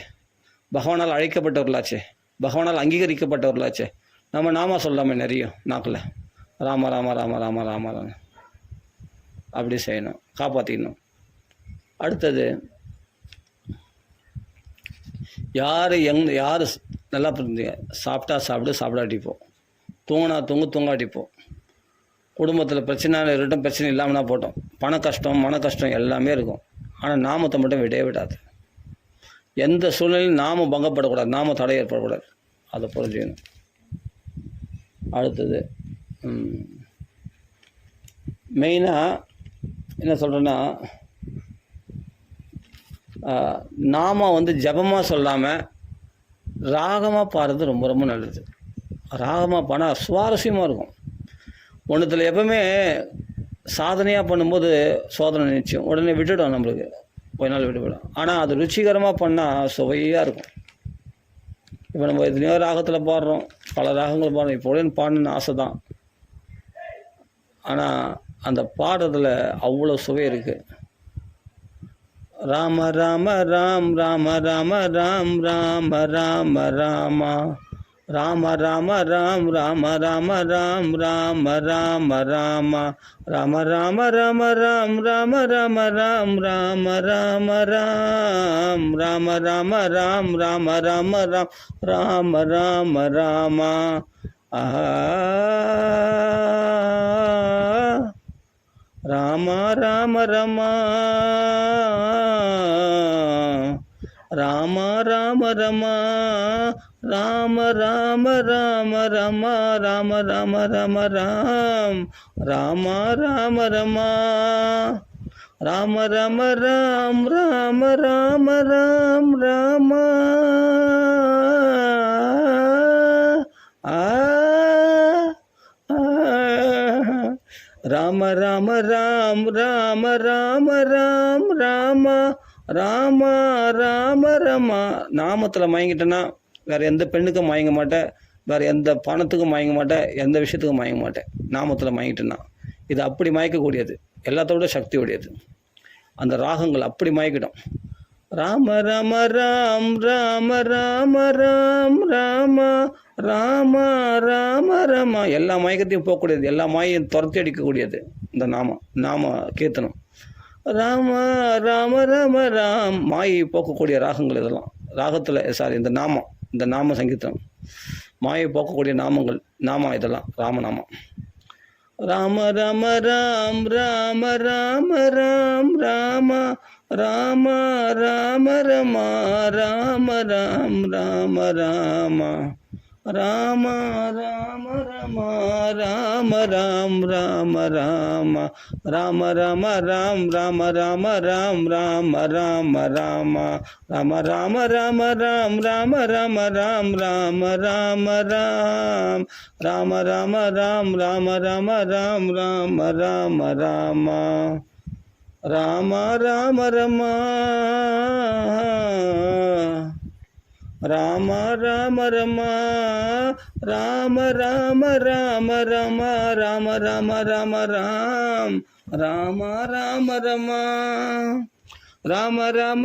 பகவானால் அழைக்கப்பட்டவர்களாச்சே, பகவானால் அங்கீகரிக்கப்பட்டவர்களாச்சே. நம்ம நாம சொல்லாமே நிறைய நாக்கில். ராம ராம ராம ராம ராம ராம அப்படி செய்யணும், காப்பாற்றிக்கணும். அடுத்தது யார் நல்லா புரிஞ்சுங்க. சாப்பிட்டா சாப்பிடு, சாப்பிடாட்டிப்போம். தூங்கினா தூங்காட்டிப்போம். குடும்பத்தில் பிரச்சனை இருக்கட்டும், பிரச்சனை இல்லாமல்னா போட்டோம். பண கஷ்டம் மன கஷ்டம் எல்லாமே இருக்கும். ஆனால் நாமத்தை மட்டும் விடவே விடாது. எந்த சூழ்நிலையும் நாம பங்கப்படக்கூடாது, நாம தடை ஏற்படக்கூடாது. அதை புரிஞ்சுக்கணும். அடுத்தது மெயினாக என்ன சொல்கிறேன்னா, நாம ஜபமாக சொல்லாமல் ராகமாக பாடுறது ரொம்ப ரொம்ப நல்லது. ராகமாக பாடினா சுவாரஸ்யமாக இருக்கும். ஒன்றுத்தில் எப்பவுமே சாதனையாக பண்ணும்போது சோதனை நிச்சயம் உடனே விட்டுடும், நம்மளுக்கு கொஞ்ச நாள் விட்டுவிடும். ஆனால் அது ருச்சிகரமாக பண்ணால் சுவையாக இருக்கும். இப்போ நம்ம எத்தனையோ ராகத்தில் பாடுறோம், பல ராகங்கள் பாடுறோம். இப்போ உடனே பாடணுன்னு ஆசை தான். ஆனால் அந்த பாடுறதுல அவ்வளோ சுவை இருக்குது. ராம ராம ராம் ராம ராம ராம் ராம ராம ராமா ராம ராம ராம் ராம ராம ராம் ராம ராம ராமா ராம ராம ராம ராம் ராம ராம ராம் ராம ராம ராம் ராம ராம ராம் ராம ராம ராம் ராம ராம ராமா ராம ராம ரமா ராம ராம ரமா ராம ராம ராம ரமா ராம ராம ரம ராம் ராம ராம ரமா ராம ராம ராம் ராம ராம ராம் ராமா ராம ராம ராம் ராம ராம ராம் ராம ராம ராம ரமா. நாமத்தில் மயங்கிட்டேன்னா வேறு எந்த பெண்ணுக்கும் மயங்க மாட்டேன், வேறு எந்த பணத்துக்கும் மயங்க மாட்டேன், எந்த விஷயத்துக்கும் மயங்க மாட்டேன். நாமத்தில் மயங்கிட்டேன்னா இது அப்படி மயக்கக்கூடியது, எல்லாத்தோட சக்தி உடையது. அந்த ராகங்கள் அப்படி மயக்கிடும். ராம ராம ராம் ராம ராம ராம் ராம ராம ராம ரமா. எல்லா மயக்கத்தையும் போகக்கூடியது, எல்லா மாயையும் துரத்தி அடிக்கக்கூடியது இந்த நாம கீர்த்தனம். ராம ராம ராம ராம் மாயை போக்கக்கூடிய ராகங்கள் இதெல்லாம். ராகத்தில் இந்த நாம சங்கீதம் மாயை போக்கக்கூடிய நாமம் இதெல்லாம் ராமநாமம். ராம ராம ராம் ராம ராம ராம் ராம ராம ராம ரமா ராம ராம் ராம ராம ராம ராம ரமா ராம ராம் ராம ராம ராம ராம ராம் ராம ராம ராம் ராம ராம ராம ராம ராம ராம ராம் ராம ராம ராம் ராம ராம ராம் ராம ராம ராம் ராம ராம ராம் ராம ராம ராம ராம ராம ரமா ராம ராம ரமா ராம ராம ராம ரமா ராம ராம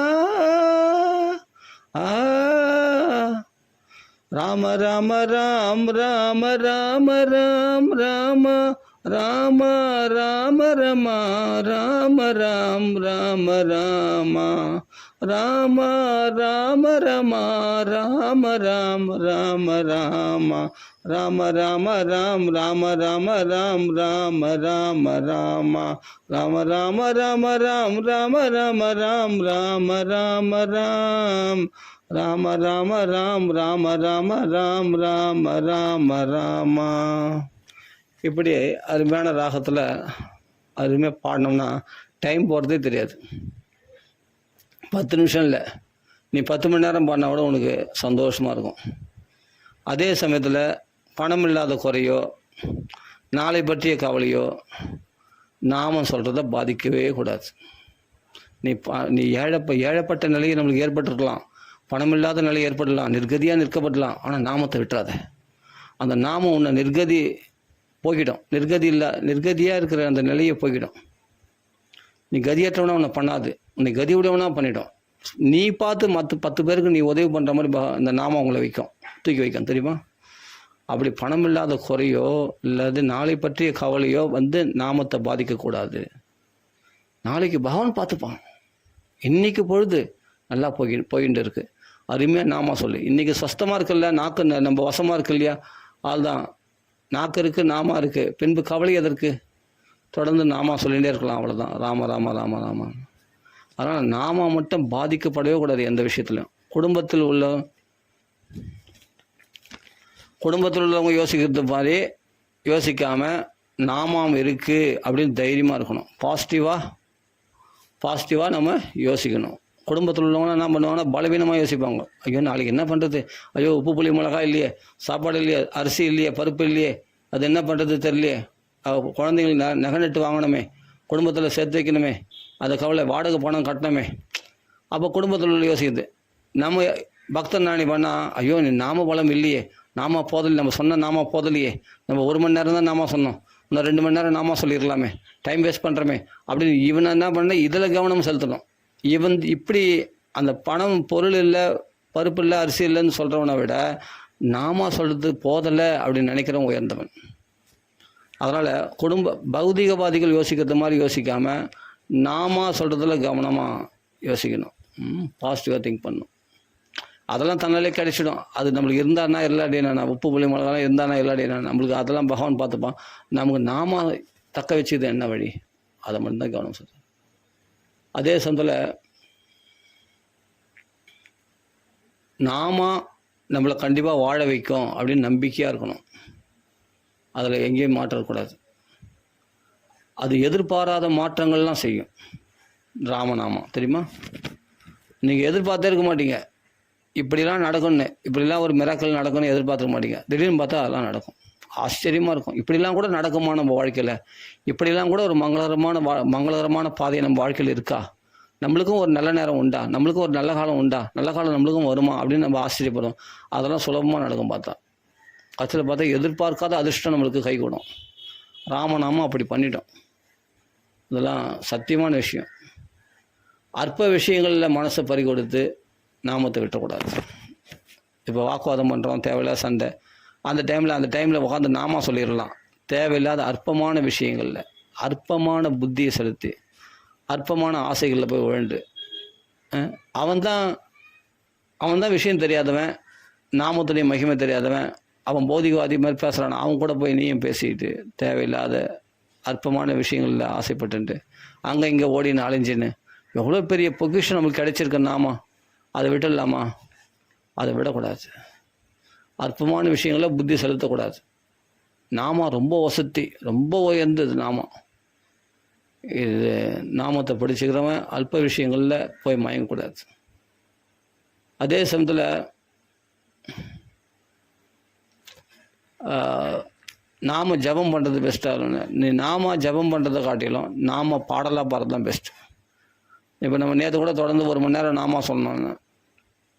ராம ராம் ராம ராம ரமா ராம ராம ராம் ராம ராம ராம் ராம ராம ராம ராம் ராம ராம ராம் ராம ராம ராம ரமா ராம ராம் ராம ராம ராம ராம ரமா ராம ராம் ராம ராம ராம ராம ராம் ராம ராம ராம் ராம ராம ராம ராம ராம ராம ராம் ராம ராம ராம் ராம ராம ராம் ராம ராம ராம் ராம ராம ராம் ராம ராம ராம. இப்படி அருமையான ராகத்தில் அருமையாக பாடினோம்னா டைம் போகிறதே தெரியாது. 10 நிமிஷம் இல்லை, நீ 10 மணி நேரம் பாடினா கூட உனக்கு சந்தோஷமாக இருக்கும். அதே சமயத்தில் பணம் இல்லாத குறையோ நாளை பற்றிய கவலையோ நாமம் சொல்கிறத பாதிக்கவே கூடாது. நீ ஏழப்பட்ட நிலையை நம்மளுக்கு ஏற்பட்டுருக்கலாம், பணம் இல்லாத நிலை ஏற்படலாம், நிர்கதியாக நிற்கப்படலாம். ஆனால் நாமத்தை விட்டுறாத. அந்த நாமம் உன்னை போய்கிடும். நிர்கதியாக இருக்கிற அந்த நிலையை போய்கிடும். நீ கதியற்றவனா உன்னை பண்ணாது, உன்னை கதி உடையவனா பண்ணிடும். நீ பார்த்து மற்ற 10 பேருக்கு நீ உதவி பண்ணுற மாதிரி இந்த நாமம் அவங்கள தூக்கி வைக்கும், தெரியுமா? அப்படி பணம் இல்லாத குறையோ இல்லாது நாளை பற்றிய கவலையோ நாமத்தை பாதிக்கக்கூடாது. நாளைக்கு பகவான் பார்த்துப்பான். இன்னைக்கு பொழுது நல்லா போயிட்டு இருக்கு, அருமையாக நாம சொல்லு. இன்னைக்கு சொஸ்தமாக இருக்குல்ல, நாக்கு நம்ம வசமாக இருக்கு இல்லையா, அதுதான் நாக்கு இருக்கு, நாமா இருக்கு, பின்பு கவலை எதற்கு? தொடர்ந்து நாமா சொல்லிகிட்டே இருக்கலாம், அவ்வளோதான். ராம ராம ராம ராம. அதனால் நாம மட்டும் பாதிக்கப்படவே கூடாது எந்த விஷயத்துலையும். குடும்பத்தில் உள்ளவங்க யோசிக்கிறது மாதிரி யோசிக்காமல் நாமம் இருக்குது அப்படின்னு தைரியமாக இருக்கணும். பாசிட்டிவாக நம்ம யோசிக்கணும். குடும்பத்தில் உள்ளவங்க என்ன பண்ணுவாங்கன்னா பலவீனமாக யோசிப்பாங்க. ஐயோ நாளைக்கு என்ன பண்ணுறது, ஐயோ உப்பு புளி மிளகா இல்லையே, சாப்பாடு இல்லையே, அரிசி இல்லையே, பருப்பு இல்லையே, அது என்ன பண்ணுறது தெரியலையே, குழந்தைங்களுக்கு நகை நட்டு வாங்கணுமே, குடும்பத்தில் சேர்த்து வைக்கணுமே, அந்த கவலை, வாடகை பணம் கட்டணுமே. அப்போ குடும்பத்தில் உள்ள யோசிக்குது. நம்ம பக்தன் நாணி பண்ணால் ஐயோ நீ நாம பலம் இல்லையே, நாம போதலை, நம்ம சொன்ன நாம போதலையே, நம்ம 1 மணி நேரம் தான் நாம சொன்னோம், இன்னும் 2 மணி நேரம் நாம சொல்லிடலாமே, டைம் வேஸ்ட் பண்ணுறோமே அப்படின்னு இவனை என்ன பண்ண இதில் கவனம் செலுத்தணும். இப்படி அந்த பணம், பொருள் இல்லை, பருப்பு இல்லை, அரிசி இல்லைன்னு சொல்கிறவனை விட நாம சொல்கிறது போதலை அப்படின்னு நினைக்கிறவன் உயர்ந்தவன். அதனால் பௌதிகவாதிகள் யோசிக்கிறது மாதிரி யோசிக்காமல் நாம சொல்கிறதுல கவனமாக யோசிக்கணும். பாசிட்டிவாக திங்க் பண்ணணும். அதெல்லாம் தன்னாலே கிடைச்சிடும். அது நம்மளுக்கு இருந்தானா இல்லாடினா, உப்பு புளி மிளகாலாம் இருந்தானா இல்லாடினா, நம்மளுக்கு அதெல்லாம் பகவான் பார்த்துப்பான். நமக்கு நாம தக்க வச்சுது என்ன வழி, அதை மட்டும்தான் கவனம் சொல்லுது. அதே சமயத்தில் நாம நம்மளை கண்டிப்பாக வாழ வைக்கும் அப்படின்னு நம்பிக்கையாக இருக்கணும். அதில் எங்கேயும் மாற்றக்கூடாது. அது எதிர்பாராத மாற்றங்கள்லாம் செய்யும் ராமநாமம், தெரியுமா? நீங்கள் எதிர்பார்த்தே இருக்க மாட்டீங்க, இப்படிலாம் நடக்கும்னு, இப்படிலாம் ஒரு மிராக்கள் நடக்கும்னு எதிர்பார்த்துக்க மாட்டீங்க. திடீர்னு பார்த்தா அதெல்லாம் நடக்கும். ஆச்சரியமாக இருக்கும். இப்படிலாம் கூட நடக்குமா நம்ம வாழ்க்கையில்? இப்படிலாம் கூட ஒரு மங்களகரமான பாதை நம்ம வாழ்க்கையில் இருக்கா? நம்மளுக்கும் ஒரு நல்ல நேரம் உண்டா? நம்மளுக்கும் ஒரு நல்ல காலம் உண்டா? நல்ல காலம் நம்மளுக்கும் வருமா அப்படின்னு நம்ம ஆச்சரியப்படும். அதெல்லாம் சுலபமாக நடக்கும். கட்சியில் பார்த்தா எதிர்பார்க்காத அதிர்ஷ்டம் நம்மளுக்கு கைகூடும். ராமநாமம் அப்படி பண்ணிட்டோம். இதெல்லாம் சத்தியமான விஷயம். அற்ப விஷயங்களில் மனசை பறிகொடுத்து நாமத்தை விட்டக்கூடாது. இப்போ வாக்குவாதம் பண்ணுறோம், தேவையில்லாத சண்டை, அந்த டைமில் உட்காந்து நாம சொல்லிடலாம். தேவையில்லாத அற்பமான விஷயங்களில் அற்பமான புத்தியை செலுத்தி அற்பமான ஆசைகளில் போய் விழுந்து அவன் தான் விஷயம் தெரியாதவன், நாமத்துடைய மகிமை தெரியாதவன், அவன் பௌதிகவாதி மாதிரி பேசுகிறான். அவன் கூட போய் நீயும் பேசிக்கிட்டு தேவையில்லாத அற்பமான விஷயங்களில் ஆசைப்பட்டுட்டு அங்கே இங்கே ஓடின்னு அலைஞ்சின்னு எவ்வளோ பெரிய பொக்கிஷன் நம்மளுக்கு கிடைச்சிருக்கு. நாம அதை விட்டுடலாமா? அதை விடக்கூடாது. அற்பமான விஷயங்களில் புத்தி செலுத்தக்கூடாது. நாம ரொம்ப வசதி, ரொம்ப உயர்ந்தது நாமம். இது நாமத்தை படிச்சுக்கிறவன் அல்ப விஷயங்களில் போய் மயங்கக்கூடாது. அதே சமயத்தில் நாம ஜபம் பண்ணுறது பெஸ்ட்டாக. நாம ஜபம் பண்ணுறதை காட்டிலும் நாம பாடலாக பாடுறது தான் பெஸ்ட்டு. இப்போ நம்ம நேற்று கூட தொடர்ந்து 1 மணி நேரம் நாம சொல்லணும்னு,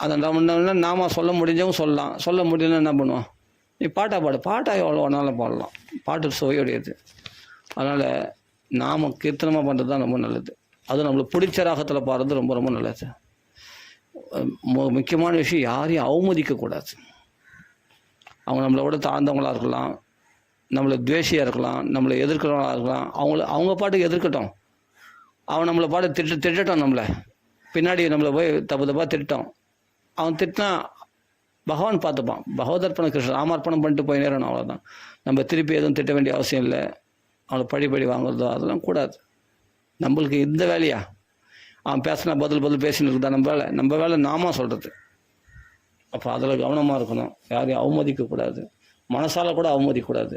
அந்த 2 மணி நேரம் நாம சொல்ல முடிஞ்சவங்க சொல்லலாம், சொல்ல முடியலன்னா என்ன பண்ணுவோம்? நீ பாட்டாக எவ்வளோ வேணாலும் பாடலாம். பாட்டு சுவையுடையது. அதனால் நாம கீர்த்தனமாக பண்ணுறது தான் ரொம்ப நல்லது. அது நம்மளுக்கு பிடிச்ச ராகத்தில் பாடுறது ரொம்ப ரொம்ப நல்லது. முக்கியமான விஷயம், யாரையும் அவமதிக்கக்கூடாது. அவங்க நம்மளை விட தாழ்ந்தவங்களாக இருக்கலாம், நம்மளை துவேஷியாக இருக்கலாம், நம்மளை எதிர்க்கிறவங்களாக இருக்கலாம். அவங்க பாட்டுக்கு எதிர்க்கட்டும். அவன் நம்மளை பாட்டு திட்டட்டும். நம்மளை பின்னாடி நம்மளை போய் தப்பாக திட்டோம். அவன் திட்டினா பகவான் பார்த்துப்பான். பகவதர்ப்பண கிருஷ்ணன் ராமார்ப்பணம் பண்ணிட்டு போய் நேரணும், அவ்வளோதான். நம்ம திருப்பி எதுவும் திட்ட வேண்டிய அவசியம் இல்லை. அவளை படி வாங்குறதோ அதெல்லாம் கூடாது. நம்மளுக்கு இந்த வேலையா? அவன் பேசினா பதில் பேசின்னு இருக்குதா? நம்ம வேலை நாம சொல்கிறது. அப்போ அதில் கவனமாக இருக்கணும். யாரையும் அவமதிக்கக்கூடாது, மனசால கூட அவமதிக்கக்கூடாது.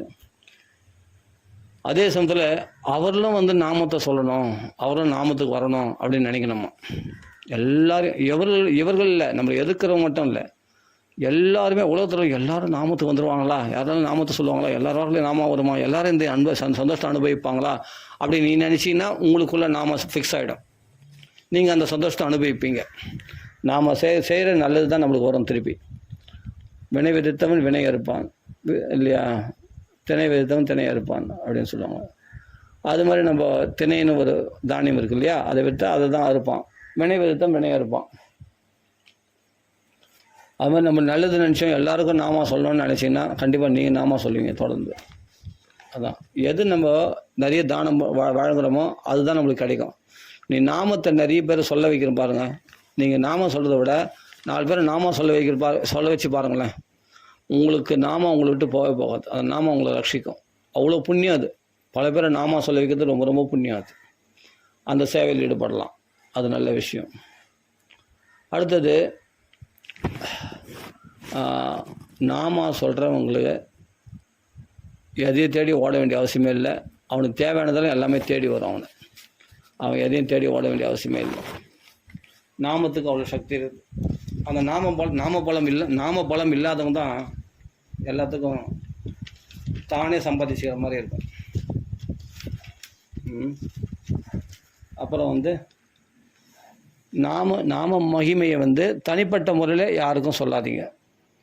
அதே சமயத்தில் அவர்களும் நாமத்தை சொல்லணும், அவரும் நாமத்துக்கு வரணும் அப்படின்னு நினைக்கணுமா. எல்லாரும் இவர்கள் இல்லை, நம்மளை எதிர்க்கிறவங்க மட்டும் இல்லை, எல்லாருமே உலகத்தில் எல்லாரும் நாமத்துக்கு வந்துடுவாங்களா, யாராலும் நாமத்தை சொல்லுவாங்களா, எல்லாரும் நாம வருமா, எல்லாரும் இந்த அன்பை சந்தோஷத்தை அனுபவிப்பாங்களா அப்படி நீ நினச்சிங்கன்னா உங்களுக்குள்ளே நாம ஃபிக்ஸ் ஆகிடும். நீங்கள் அந்த சந்தோஷத்தை அனுபவிப்பீங்க. நாம் செய்கிற நல்லது தான் நம்மளுக்கு வரும் திருப்பி. வினை விதித்தவன் வினை அறுப்பான் இல்லையா, திணை விதித்தவன் திணை அறுப்பான் அப்படின்னு சொல்லுவாங்க. அது மாதிரி நம்ம திணைன்னு ஒரு தானியம் இருக்கு இல்லையா, அதை விற்று அதை தான் அறுப்பான். வினை விதித்தவன் வினை அறுப்பான். அது மாதிரி நம்ம நல்லது நினச்சோம் எல்லாருக்கும் நாம சொல்லணும்னு நினச்சிங்கன்னா கண்டிப்பாக நீங்கள் நாம சொல்லுவீங்க தொடர்ந்து. அதான் எது நம்ம நிறைய தானம் வழங்குறோமோ அதுதான் நம்மளுக்கு கிடைக்கும். நீ நாமத்தை நிறைய பேர் சொல்ல வைக்கிற பாருங்கள். நீங்கள் நாம சொல்கிறத விட 4 பேர் நாம சொல்ல வச்சு பாருங்களேன். உங்களுக்கு நாம உங்களை விட்டு போகவே போகாது. அந்த நாம உங்களை ரட்சிக்கும். அவ்வளோ புண்ணியம் அது. பல பேரை நாம சொல்ல வைக்கிறது ரொம்ப ரொம்ப புண்ணியம் அது. அந்த சேவையில் ஈடுபடலாம். அது நல்ல விஷயம். அடுத்தது நாம சொல்கிறவங்களுக்கு எதையும் தேடி ஓட வேண்டிய அவசியமே இல்லை. அவனுக்கு தேவையானதெல்லாம் எல்லாமே தேடி வரும். அவன் எதையும் தேடி ஓட வேண்டிய அவசியமே இல்லை. நாமத்துக்கு அவ்வளோ சக்தி இருக்குது. அந்த நாம பலம் இல்லாதவங்க தான் எல்லாத்துக்கும் தானே சம்பாதிச்சுக்கிற மாதிரி இருக்கும். அப்புறம் நாம மகிமையை தனிப்பட்ட முறையில் யாருக்கும் சொல்லாதீங்க.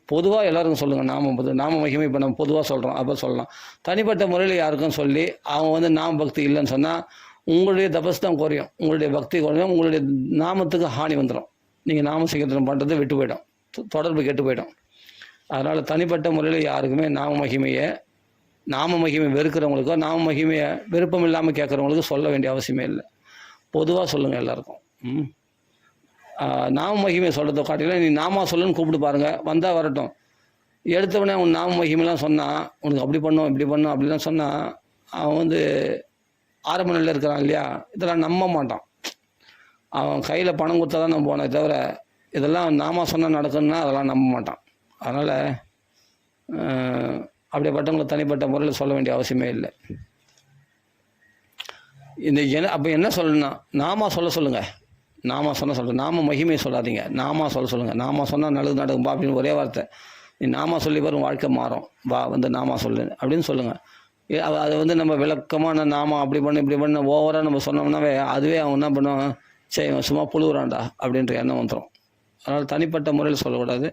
பொதுவாக எல்லாருக்கும் சொல்லுங்கள். நாம மகிமை இப்போ நம்ம பொதுவாக சொல்கிறோம், அப்போ சொல்லலாம். தனிப்பட்ட முறையில் யாருக்கும் சொல்லி அவங்க நாம பக்தி இல்லைன்னு சொன்னால் உங்களுடைய தபஸ் தான் குறையும், உங்களுடைய பக்தி குறையும், உங்களுடைய நாமத்துக்கு ஹானி வந்துடும். நீங்கள் நாம சங்கீர்த்தனம் பண்ணுறது விட்டு போயிடும், தொடர்பு கெட்டு போயிடும். அதனால் தனிப்பட்ட முறையில் யாருக்குமே நாம மகிமை வெறுக்கிறவங்களுக்கோ நாம மகிமையை விருப்பம் இல்லாமல் கேட்குறவங்களுக்கு சொல்ல வேண்டிய அவசியமே இல்லை. பொதுவாக சொல்லுங்கள் எல்லாருக்கும். நாம மகிமை சொல்கிறத காட்டிலும் நீ நாம சொல்லுன்னு கூப்பிட்டு பாருங்கள், வந்தால் வரட்டும். எடுத்தவொடனே அவன் நாம மகிமைலாம் சொன்னால் உனக்கு அப்படி பண்ணும் இப்படி பண்ணும் அப்படிலாம் சொன்னால் அவன் ஆரம்ப நிலையில் இருக்கிறான் இல்லையா, இதெல்லாம் நம்ப மாட்டான். அவன் கையில் பணம் கொடுத்தா தான் நம்புவானே தவிர இதெல்லாம் நாம சொன்னால் நடக்கணும்னா அதெல்லாம் நம்ப மாட்டான். அதனால் அப்படிப்பட்டவங்களை தனிப்பட்ட முறையில் சொல்ல வேண்டிய அவசியமே இல்லை. அப்போ என்ன சொல்லணும்னா நாம சொல்லுங்கள். நாம சொல்லுங்கள். நாம மகிமையை சொல்லாதீங்க, நாம சொல்லுங்கள். நாம சொன்னால் நல்லது நடக்கும்பா அப்படின்னு ஒரே வார்த்தை. நீ நாம சொல்லி பாரு, வாழ்க்கை மாறும், வா நாம சொல்லு அப்படின்னு சொல்லுங்கள். அது நம்ம விளக்கமாக நாம அப்படி பண்ணு இப்படி பண்ண ஓவராக நம்ம சொன்னோம்னாவே அதுவே அவன் என்ன பண்ணுவான், சரி சும்மா புழுவுறான்டா அப்படின்ற எண்ணம் வந்துடும். அதனால் தனிப்பட்ட முறையில் சொல்லக்கூடாது.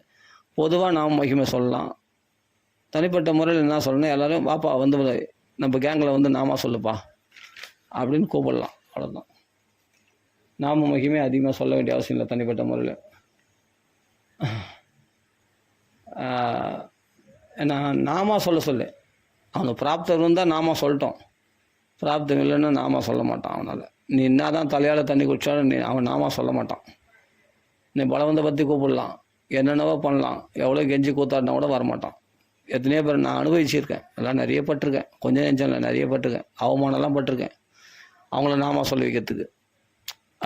பொதுவாக நாம மகிமை சொல்லலாம். தனிப்பட்ட முறையில் என்ன சொல்லணும், எல்லோரும் வாப்பா நம்ம கேங்கில் நாம சொல்லுப்பா அப்படின்னு கூப்பிடலாம். அவ்வளோதான். நாம மகிமை அதிகமாக சொல்ல வேண்டிய அவசியம் இல்லை தனிப்பட்ட முறையில். ஏன்னா நாம சொல்லு அவனுக்கு பிராப்தம் இருந்தால் நாம சொல்லிட்டோம், பிராப்தம் இல்லைன்னா நாம சொல்ல மாட்டான். அவனால் நீ என்ன தான் தலையால் தண்ணி குடித்தாலும் அவன் நாம சொல்ல மாட்டான். நீ பலவந்த பற்றி கூப்பிடலாம், என்னென்னவோ பண்ணலாம், எவ்வளோ கெஞ்சி கூத்தாடினா கூட வரமாட்டான். எத்தனையோ பேர் நான் அனுபவிச்சிருக்கேன், எல்லாம் நிறைய பட்டிருக்கேன், கொஞ்சம் நெஞ்சம் இல்லை நிறைய பட்டிருக்கேன், அவமானம்லாம் பட்டிருக்கேன். அவங்கள நாம சொல்ல வைக்கிறதுக்கு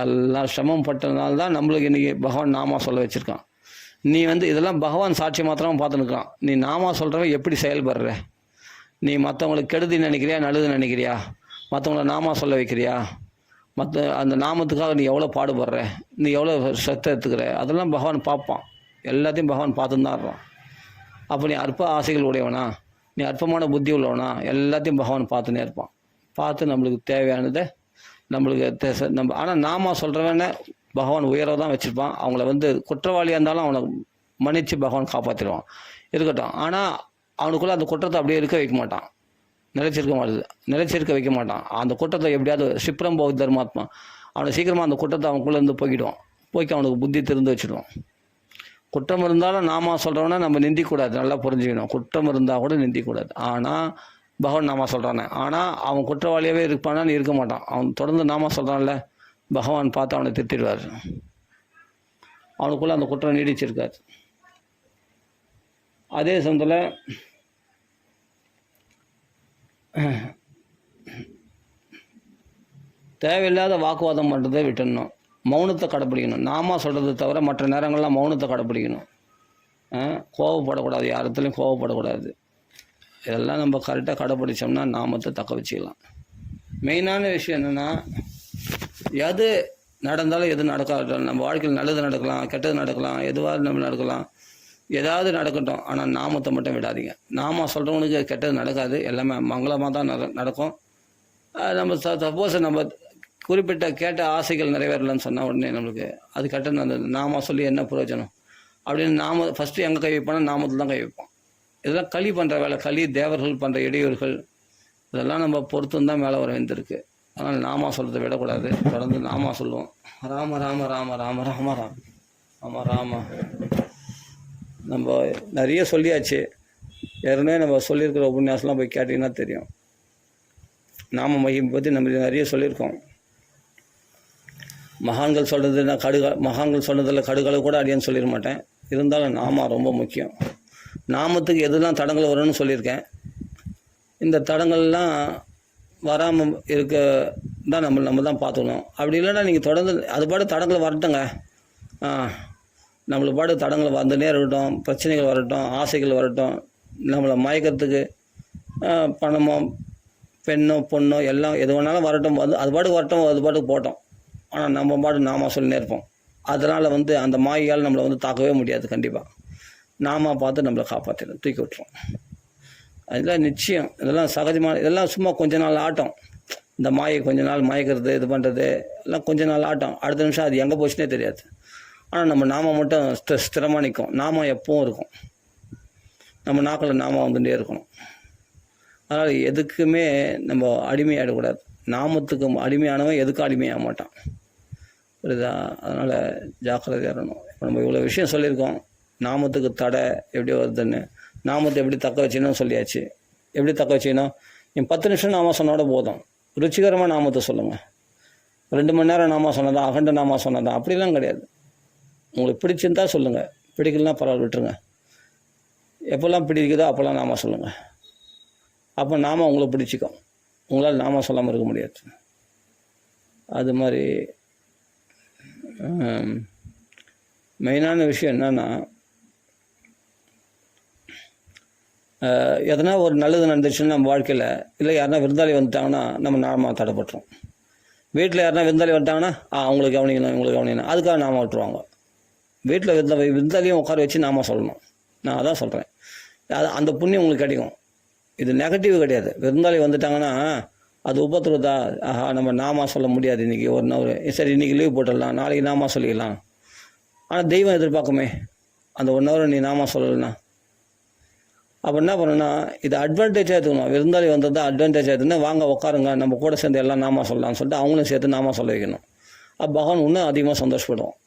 எல்லாம் சிரமம் பட்டதுனால தான் நம்மளுக்கு இன்றைக்கி பகவான் நாம சொல்ல வச்சுருக்கான். நீ இதெல்லாம் பகவான் சாட்சி மாத்திரமா பார்த்துன்னுக்கான். நீ நாம சொல்கிறவன் எப்படி செயல்படுற, நீ மற்றவங்களுக்கு கெடுதி நினைக்கிறியா நல்லது நினைக்கிறியா, மற்றவங்கள நாம சொல்ல வைக்கிறியா, அந்த நாமத்துக்காக நீ எவ்வளோ பாடுபடுற, நீ எவ்வளோ சத்தை எடுத்துக்கிற, அதெல்லாம் பகவான் பார்ப்பான். எல்லாத்தையும் பகவான் பார்த்துன்னு தான் இருப்பான். அப்போ நீ அற்ப ஆசைகள் உடையவனா, நீ அற்பமான புத்தி உள்ளவனா, எல்லாத்தையும் பகவான் பார்த்துன்னே இருப்பான். பார்த்து நம்மளுக்கு தேவையானதை நம்மளுக்கு ஆனால் நாம சொல்கிறவன பகவான் உயராக தான் வச்சுருப்பான். அவங்கள குற்றவாளியாக இருந்தாலும் அவனை மன்னித்து பகவான் காப்பாற்றிடுவான், இருக்கட்டும். ஆனால் அவனுக்குள்ளே அந்த குற்றத்தை அப்படியே இருக்க வைக்க மாட்டான், நிலைச்சிருக்க வைக்க மாட்டான். அந்த குற்றத்தை எப்படியாவது சிப்ரம் போகுது தர்மாத்மா, அவனை சீக்கிரமாக அந்த குற்றத்தை அவனுக்குள்ளேருந்து போய்க்கிடுவான், அவனுக்கு புத்தி திருந்து வச்சுடுவான். குற்றம் இருந்தாலும் நாம சொல்கிறவனா நம்ம நிந்திக்கூடாது, நல்லா புரிஞ்சுக்கணும். குற்றம் இருந்தால் கூட நிந்திக்கூடாது. ஆனால் பகவான் நாம சொல்கிறானே, ஆனால் அவன் குற்றவாளியாகவே இருப்பானான்னு இருக்க மாட்டான். அவன் தொடர்ந்து நாம சொல்கிறான்ல, பகவான் பார்த்து அவனை திருத்திடுவார். அவனுக்குள்ளே அந்த குற்றம் நீடிச்சிருக்காது. அதே சமயத்தில் தேவையில்லாத வாக்குவாதம் பண்ணுறதை விட்டுடணும், மௌனத்தை கடைப்பிடிக்கணும். நாம சொல்கிறத தவிர மற்ற நேரங்கள்லாம் மௌனத்தை கடைப்பிடிக்கணும். கோவப்படக்கூடாது, யாரத்துலையும் கோவப்படக்கூடாது. இதெல்லாம் நம்ம கரெக்டாக கடைப்பிடிச்சோம்னா நாமத்தை தக்க வச்சுக்கலாம். மெயினான விஷயம் என்னென்னா, எது நடந்தாலும் எது நடக்காட்டும், நம்ம வாழ்க்கையில் நல்லது நடக்கலாம், கெட்டது நடக்கலாம், எதுவாக நம்ம நடக்கலாம், ஏதாவது நடக்கட்டும். ஆனால் நாமத்தை மட்டும் விடாதீங்க. நாம சொல்கிறவனுக்கு கெட்டது நடக்காது, எல்லாமே மங்களமாக தான் நடக்கும். நம்ம சப்போஸ் நம்ம குறிப்பிட்ட கேட்ட ஆசைகள் நிறைவேறலன்னு சொன்னால் உடனே நம்மளுக்கு அது கெட்டது நடந்தது, நாம சொல்லி என்ன பிரயோஜனம் அப்படின்னு நாம ஃபஸ்ட்டு எங்கே கை வைப்போம்னா நாமத்தில் தான் கை வைப்போம். இதெல்லாம் களி பண்ணுற வேலை, களி தேவர்கள் பண்ணுற இடையூறுகள், இதெல்லாம் நம்ம பொறுத்து தான் மேலே வர வேண்டியிருக்கு. அதனால் நாமா சொல்கிறத விடக்கூடாது, தொடர்ந்து நாமா சொல்லுவோம். ராம ராம ராம ராம ராம ராம ராம ராம. நம்ம நிறைய சொல்லியாச்சு, ஏற்கனவே நம்ம சொல்லியிருக்கிற உபன்யாசம்லாம் போய் கேட்டிங்கன்னா தெரியும். நாம மகிமை பற்றி நம்ம நிறைய சொல்லியிருக்கோம். மகான்கள் சொல்கிறதுனா மகான்கள் சொன்னதில் கடுகளவு கூட அடியான்னு சொல்லிட மாட்டேன். இருந்தாலும் நாம ரொம்ப முக்கியம். நாமத்துக்கு எதுலாம் தடங்கள் வரும்னு சொல்லியிருக்கேன். இந்த தடங்கள்லாம் வராமல் இருக்க தான் நம்ம தான் பார்த்துக்கணும். அப்படி இல்லைன்னா நீங்கள் தொடர்ந்து அது பாடு தடங்கள் வரட்டுங்க, நம்மளுக்கு பாடு தடங்கள் வந்துனே இருக்கட்டும், பிரச்சனைகள் வரட்டும், ஆசைகள் வரட்டும், நம்மளை மயக்கிறதுக்கு பணமோ பெண்ணோ பொண்ணோ எல்லாம் எது வேணாலும் வரட்டும், வந்து அது பாட்டுக்கு வரட்டும், அது பாட்டுக்கு போட்டோம். ஆனால் நம்ம பாட்டு நாம சொல்லினே இருப்போம். அதனால் அந்த மாயால் நம்மளை தாக்கவே முடியாது. கண்டிப்பாக நாம பார்த்து நம்மளை காப்பாற்றிடும், தூக்கி விட்டுரும். அதெல்லாம் நிச்சயம். இதெல்லாம் சகஜமான, இதெல்லாம் சும்மா கொஞ்ச நாள் ஆட்டம். இந்த மாயை கொஞ்ச நாள் மயக்கிறது, இது பண்ணுறது எல்லாம் கொஞ்ச நாள் ஆட்டம். அடுத்த நிமிஷம் அது எங்கே போச்சுன்னே தெரியாது. ஆனால் நம்ம நாம மட்டும் ஸ்திரமாக நிற்கும். நாம எப்பவும் இருக்கும். நம்ம நாக்கில் நாம வந்துட்டே இருக்கணும். அதனால் எதுக்குமே நம்ம அடிமையாகிடக்கூடாது. நாமத்துக்கு அடிமையானவன் எதுக்கும் அடிமையாக மாட்டான். புரியுதா? அதனால் ஜாக்கிரதையாக இருக்கணும். இப்போ நம்ம இவ்வளோ விஷயம் சொல்லியிருக்கோம். நாமத்துக்கு தடை எப்படி வருதுன்னு, நாமத்தை எப்படி தக்க வச்சுன்னு சொல்லியாச்சு. எப்படி தக்க வச்சுக்கணும்? நீ 10 நிமிஷம் நாம சொன்னோட போதும். ருச்சிகரமாக நாமத்தை சொல்லுங்கள். 2 மணி நேரம் நாம சொன்னதா, அகண்ட நாம சொன்னதா, அப்படிலாம் கிடையாது. உங்களுக்கு பிடிச்சிருந்தா சொல்லுங்கள், பிடிக்கலன்னா பரவாயில்ல, விட்டுருங்க. எப்போல்லாம் பிடிக்குதோ அப்போல்லாம் நாம சொல்லுங்கள். அப்போ நாம உங்களை பிடிச்சிக்கும். உங்களால் நாம சொல்லாமல் இருக்க முடியாது. அது மாதிரி மெயினான விஷயம் என்னென்னா, எதனா ஒரு நல்லது நடந்துச்சுன்னா நம்ம வாழ்க்கையில், இல்லை யாருனா விருந்தாளி வந்துட்டாங்கன்னா நம்ம நாம தடைப்பட்டுரும். வீட்டில் யாருனா விருந்தாளி வந்துட்டாங்கன்னா அவங்களுக்கு கவனிக்கணும், இவங்களுக்கு கவனிக்கணும், அதுக்காக நாம விட்டுருவாங்க. வீட்டில் விருந்தாளியும் உட்கார வச்சு நாம சொல்லணும். நான் அதான் சொல்கிறேன். அந்த புண்ணியம் உங்களுக்கு கிடைக்கும். இது நெகட்டிவ் கிடையாது. விருந்தாளி வந்துட்டாங்கன்னா அது உபத்திரதா, நம்ம நாம சொல்ல முடியாது. இன்றைக்கி ஒரு நாள் சரி இன்றைக்கி லீவ் போட்டுடலாம், நாளைக்கு நாம சொல்லிக்கலாம். ஆனால் தெய்வம் எதிர்பார்க்குமே அந்த 1 hour நீ நாம சொல்லலைன்னா. அப்போ என்ன பண்ணணும்னா, இது அட்வான்டேஜாக எடுத்துக்கணும். விருந்தாளி வந்தது தான் அட்வான்டேஜாக எடுத்துன்னா, வாங்க உட்காருங்க, நம்ம கூட சேர்ந்து எல்லாம் நாம சொல்லலாம்னு சொல்லிட்டு அவங்களும் சேர்த்து நாம சொல்ல வைக்கணும். அப்போ பகவான் இன்னும் அதிகமாக சந்தோஷப்படுவோம்.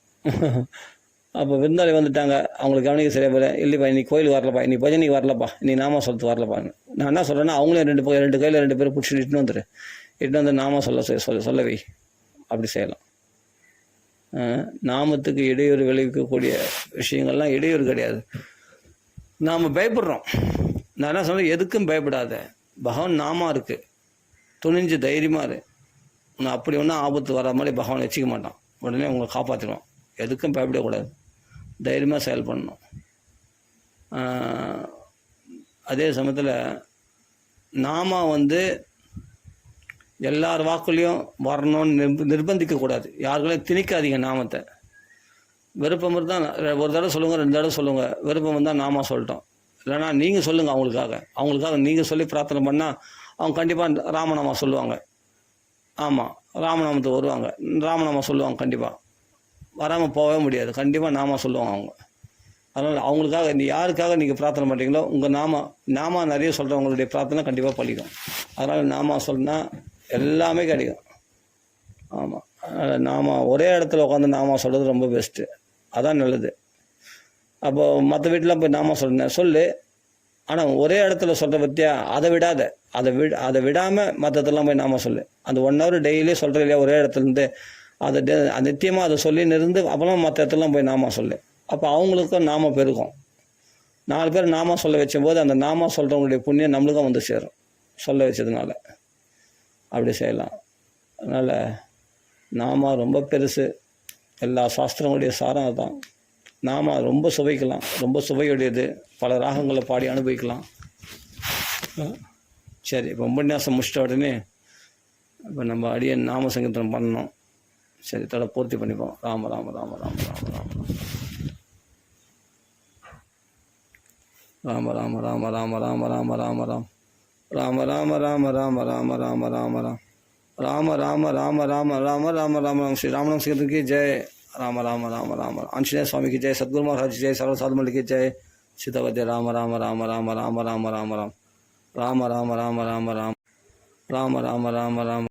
அப்போ விருந்தாளி வந்துட்டாங்க, அவங்களுக்கு கவனிக்க சரியா போல, இல்லைப்பா இன்னைக்கு கோயிலுக்கு வரலப்பா, இன்னைக்கு பஜனைக்கு வரலப்பா, நீ நாம சொல்லிட்டு வரலப்பான்னு நான் என்ன சொல்கிறேன்னா, அவங்களே 2 கையில் 2 பேர் பிடிச்சி இட்டுன்னு வந்து நாம சொல்ல வை. அப்படி செய்யலாம். நாமத்துக்கு இடையூறு விளைவிக்கக்கூடிய விஷயங்கள்லாம் இடையூறு கிடையாது. நாம் பயப்படுறோம். நான் என்ன சொல்கிறேன், எதுக்கும் பயப்படாத. பகவான் நாமா இருக்குது, துணிஞ்சு தைரியமாக இரு. நான் அப்படி ஒன்றும் ஆபத்து வர மாதிரி பகவான் வச்சுக்க மாட்டான். உடனே உங்களை காப்பாற்றிடுவான். எதுக்கும் பயப்படக்கூடாது, தைரியமாக செயல் பண்ணணும். அதே சமயத்தில் நாம் எல்லார் வாக்குலையும் வரணும்னு நிர்பந்திக்கக்கூடாது. யாருக்களையும் திணிக்காதீங்க நாமத்தை. விருப்பம் இருந்தால் ஒரு தடவை சொல்லுங்கள், 2 தடவை சொல்லுங்கள். விருப்பம் இருந்தால் நாம சொல்லட்டோம். இல்லைனா நீங்கள் சொல்லுங்கள். அவங்களுக்காக நீங்கள் சொல்லி பிரார்த்தனை பண்ணால் அவங்க கண்டிப்பாக ராமநாமா சொல்லுவாங்க. ஆமாம், ராமநாமத்துக்கு வருவாங்க, ராமநாமா சொல்லுவாங்க. கண்டிப்பாக வராமல் போகவே முடியாது. கண்டிப்பாக நாம சொல்லுவாங்க அவங்க. அதனால் அவங்களுக்காக யாருக்காக நீங்கள் பிரார்த்தனை பண்ணுறீங்களோ உங்கள் நாம நிறைய சொல்கிறவங்களுடைய பிரார்த்தனை கண்டிப்பாக பலிக்கும். அதனால் நாம சொன்னால் எல்லாமே கிடைக்கும். ஆமாம், நாம ஒரே இடத்துல உட்காந்து நாம சொல்கிறது ரொம்ப பெஸ்ட்டு. அதான் நல்லது. அப்போது மற்ற வீட்டிலாம் போய் நாம சொல்லு. ஆனால் ஒரே இடத்துல சொல்கிற பற்றியா, அதை விடாமல் மற்றதெல்லாம் போய் நாம சொல்லு. அந்த 1 hour டெய்லியும் சொல்கிற இல்லையா, ஒரே இடத்துலேருந்து அதை நித்தியமாக அதை சொல்லின்னு இருந்து அப்புறம் மற்ற இடத்துலாம் போய் நாம சொல்லு. அப்போ அவங்களுக்கும் நாம பெருகும். 4 பேர் நாம சொல்ல வச்சும்போது அந்த நாம சொல்கிறவங்களுடைய புண்ணியம் நம்மளுக்கும் வந்து சேரும், சொல்ல வச்சதுனால. அப்படி செய்யலாம். அதனால் நாம ரொம்ப பெருசு. எல்லா சாஸ்திரங்களுடைய சாரம் அதுதான். நாம ரொம்ப சுவைக்கலாம், ரொம்ப சுவையுடையது. பல ராகங்களை பாடி அனுபவிக்கலாம். சரி, இப்போ உபன்யாசம் முடிச்சிட்ட உடனே இப்போ நம்ம அடியே நாம சங்கீர்த்தனம் பண்ணணும். சரி, தடவை பூர்த்தி பண்ணிப்போம். ராம ராம ராம ராம ராம ராம ராம ராம ராம ராம ராம ராம ராம ராம் ராம ராம ராம ராம ராம ராம ராம ராம் ராம ராம ராம ராம ராம ராம ராம ராम श्री राम सीता की जय। राम राम राम राम आंजनेय स्वामी की जय, सद्गुरु महाराज की जय, सर्व साधु की जय। सीतावद्य राम राम राम राम राम राम राम राम राम राम राम राम राम राम राम राम राम राम राम